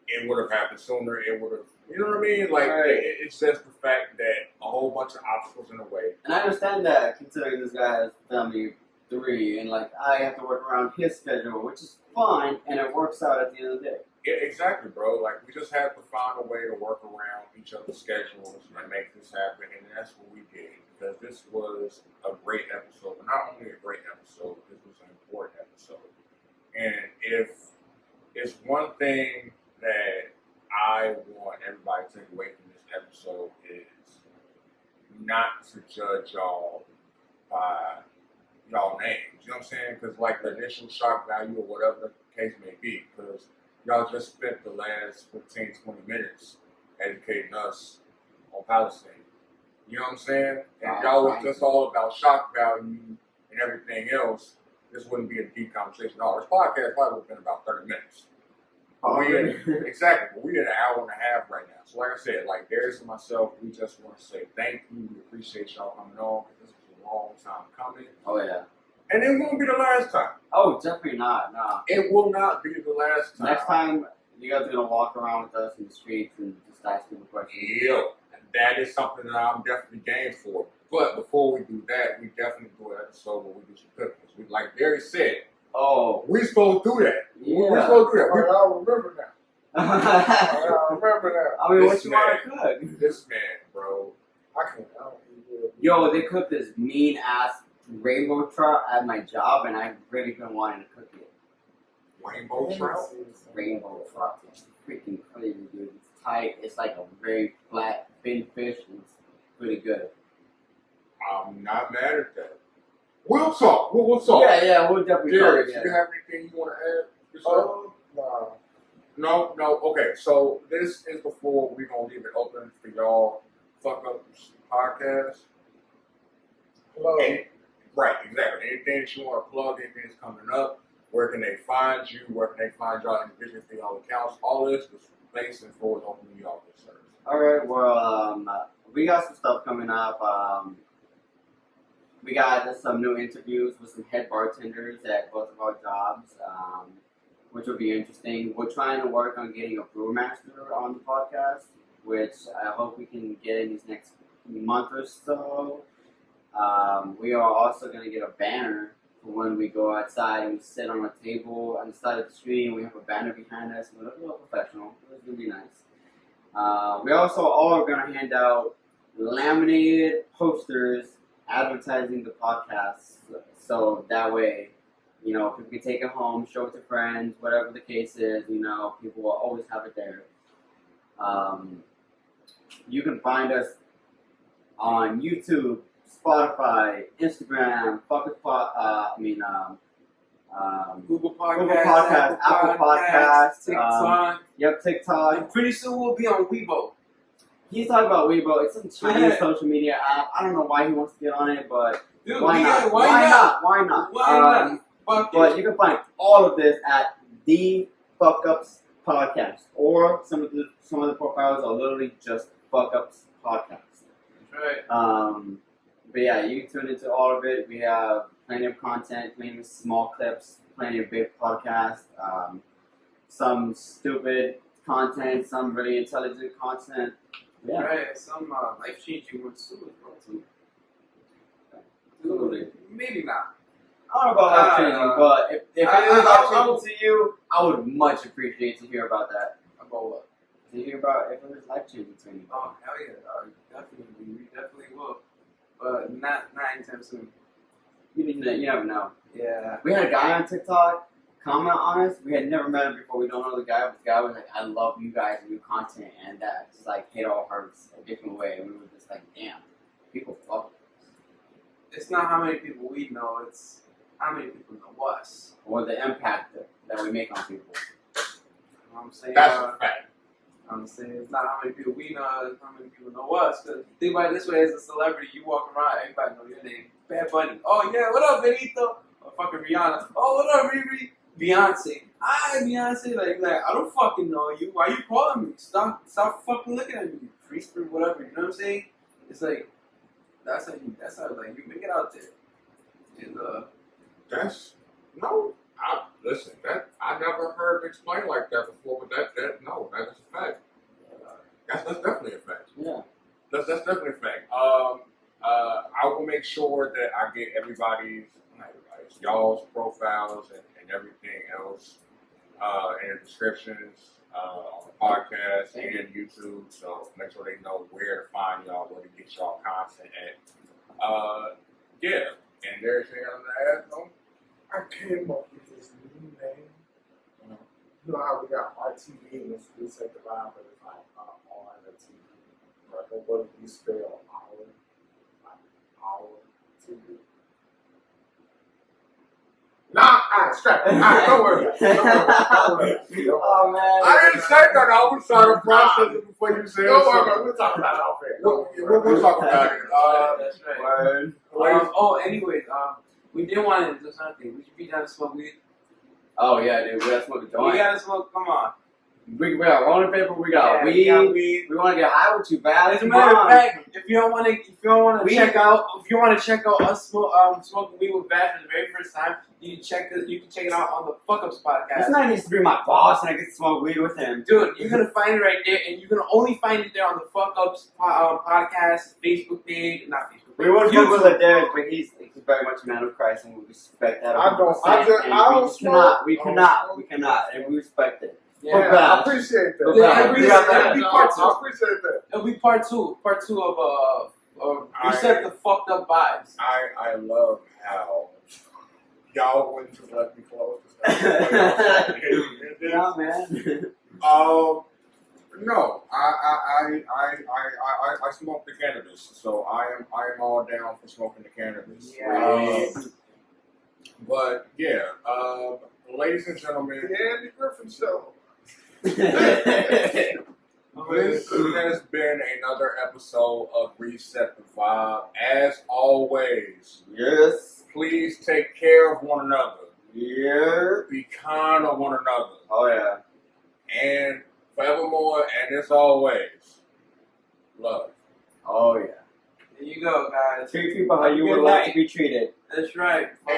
it would have happened sooner. It would have, you know what I mean? Like Right. it's just the fact that a whole bunch of obstacles in the way. And I understand that, considering this guy has family of 3, and like I have to work around his schedule, which is fine, and it works out at the end of the day. Yeah, exactly, bro. Like we just have to find a way to work around each other's schedules and make this happen, and that's what we did. Because this was a great episode, but not only a great episode, this was an important episode. And if it's one thing that I want everybody to take away from this episode is not to judge y'all by y'all names. You know what I'm saying? Because like the initial shock value or whatever the case may be, because y'all just spent the last 15, 20 minutes educating us on Palestine. You know what I'm saying? And if y'all was just all about shock value and everything else, this wouldn't be a deep conversation at all. This podcast probably would have been about 30 minutes. Exactly, but we're in an hour and a half right now. So like I said, like Darius and myself, we just want to say thank you. We appreciate y'all coming on, because this was a long time coming. Oh yeah. And it won't be the last time. Oh, definitely not. Nah. It will not be the last time. Next time, you guys are gonna walk around with us in the streets and just ask people questions. Yeah, that is something that I'm definitely game for. But before we do that, we definitely do an episode where we do some cookings. We, like Darius said, Oh. we supposed to do that. Yeah. We're supposed to do that. Oh, y'all remember now. I remember now. I mean, what This you want to cook? This man, bro. I don't even Yo, they cooked this mean ass rainbow trout at my job, and I really been wanting to cook it. Rainbow trout. Rainbow trout, it's freaking crazy, dude. It's tight. It's like a very flat, thin fish, and it's pretty good. I'm not mad at that. We'll talk. We'll talk. Yeah, we'll definitely Darius, talk. you Yeah. have anything you want to add? Yourself? nah. No. Okay, so this is before we're going to leave it open for y'all fuck up podcast. Hello. Right, exactly. Anything that you want to plug, anything that's coming up, where can they find you? Where can they find y'all individually for y'all accounts? All this is based and forward open to y'all this service. Alright, well, we got some stuff coming up. We got some new interviews with some head bartenders at both of our jobs, which will be interesting. We're trying to work on getting a brewmaster on the podcast, which I hope we can get in these next month or so. We are also going to get a banner for when we go outside and we sit on a table on the side of the street and we have a banner behind us. We look a little professional. It's going to be nice. We also all are going to hand out laminated posters advertising the podcast, so that way, you know, people can take it home, show it to friends, whatever the case is, you know, people will always have it there. You can find us on YouTube, Spotify, Instagram, Google Podcasts, Google Podcasts, Apple Podcasts, TikTok. TikTok. I'm pretty sure we'll be on Weibo. He's talking about Weibo. It's some Chinese social media app. I don't know why he wants to get on it, but Dude, why not? Why not? Why not? Why not? Fuck But it. you can find all of this at the Fuck Ups Podcast, or some of the profiles are literally just Fuck Ups Podcast. That's right. But yeah, you can tune into all of it. We have plenty of content, plenty of small clips, plenty of big podcasts, some stupid content, some really intelligent content. Yeah. Right. Some life-changing ones too. Absolutely. Maybe not. I don't know about life changing, but if it was life changing to you, I would much appreciate to hear about that. About what? To hear about if it was life changing to you. Oh, hell yeah. Definitely. We definitely will. But not anytime soon. You never know. Yeah. We had a guy on TikTok comment on us. We had never met him before. We don't know the guy, but the guy was like, "I love you guys and your content," and that just like hit all hurts a different way. And we were just like, "Damn, people fuck." It's not how many people we know, it's how many people know us. Or the impact that we make on people. You know what I'm saying? That's a fact. I'm saying it's not how many people we know, it's how many people know us. Because think about it this way: as a celebrity, you walk around, everybody know your name. Bad Bunny. Oh yeah, what up, Benito? Or fucking Rihanna. Oh, what up, Riri? Beyonce. Hi, Beyonce. Like I don't fucking know you. Why you calling me? Stop fucking looking at me, you priest or whatever. You know what I'm saying? It's like that's how like you make it out there. And That's no. Listen, that I never heard it explained like that before, but that is a fact. That's definitely a fact. Yeah. That's definitely a fact. I will make sure that I get y'all's profiles and everything else in the descriptions on the podcast and YouTube. So make sure they know where to find y'all, where to get y'all content at. Yeah. And there's anything else to add, though? I came up with this new name. You know how we got RTV and it's Reset the Vibe, but it's like on the TV. Right? But what if you spell our? Like our TV. Nah, alright, strap. Alright, don't worry. Oh man. I didn't say that. I was trying to process it before you said Don't worry something. about it. We'll talk about it off air. We'll talk about it. that's right. Anyways, we did want to do something. We should be down to smoke weed. Oh yeah, dude. We gotta smoke a We joint. gotta smoke. Come on. We got rolling paper. We got weed. We want to get high with you, bad. As a matter of fact, if you don't want to check out us smoking weed with Vash for the very first time, you can check it out on the Fuck Ups podcast. This man needs to be my boss, and I get to smoke weed with him. Dude, you're gonna find it right there, and you're gonna only find it there on the Fuck Ups podcast Facebook page, not Facebook. We would fuck with Ladarius, but he's very much a man of Christ, and we respect that. I don't 100%, we smoke. cannot, and we respect it. Yeah, I appreciate that. Yeah, I it'll be part two. I appreciate that. It'll be part two of Reset the Fucked Up Vibes. I love how y'all wouldn't just let me close this. Yeah, man. No, I smoke the cannabis, so I am all down for smoking the cannabis. Yes. But yeah, ladies and gentlemen, The Andy Griffin Show. this has been another episode of Reset the Vibe. As always, Yes. please take care of one another. Yeah. Be kind of one another. Oh yeah. And forevermore, and as always, love. Oh yeah. There you go, guys. Treat people how you Good would like night. to be treated. That's right.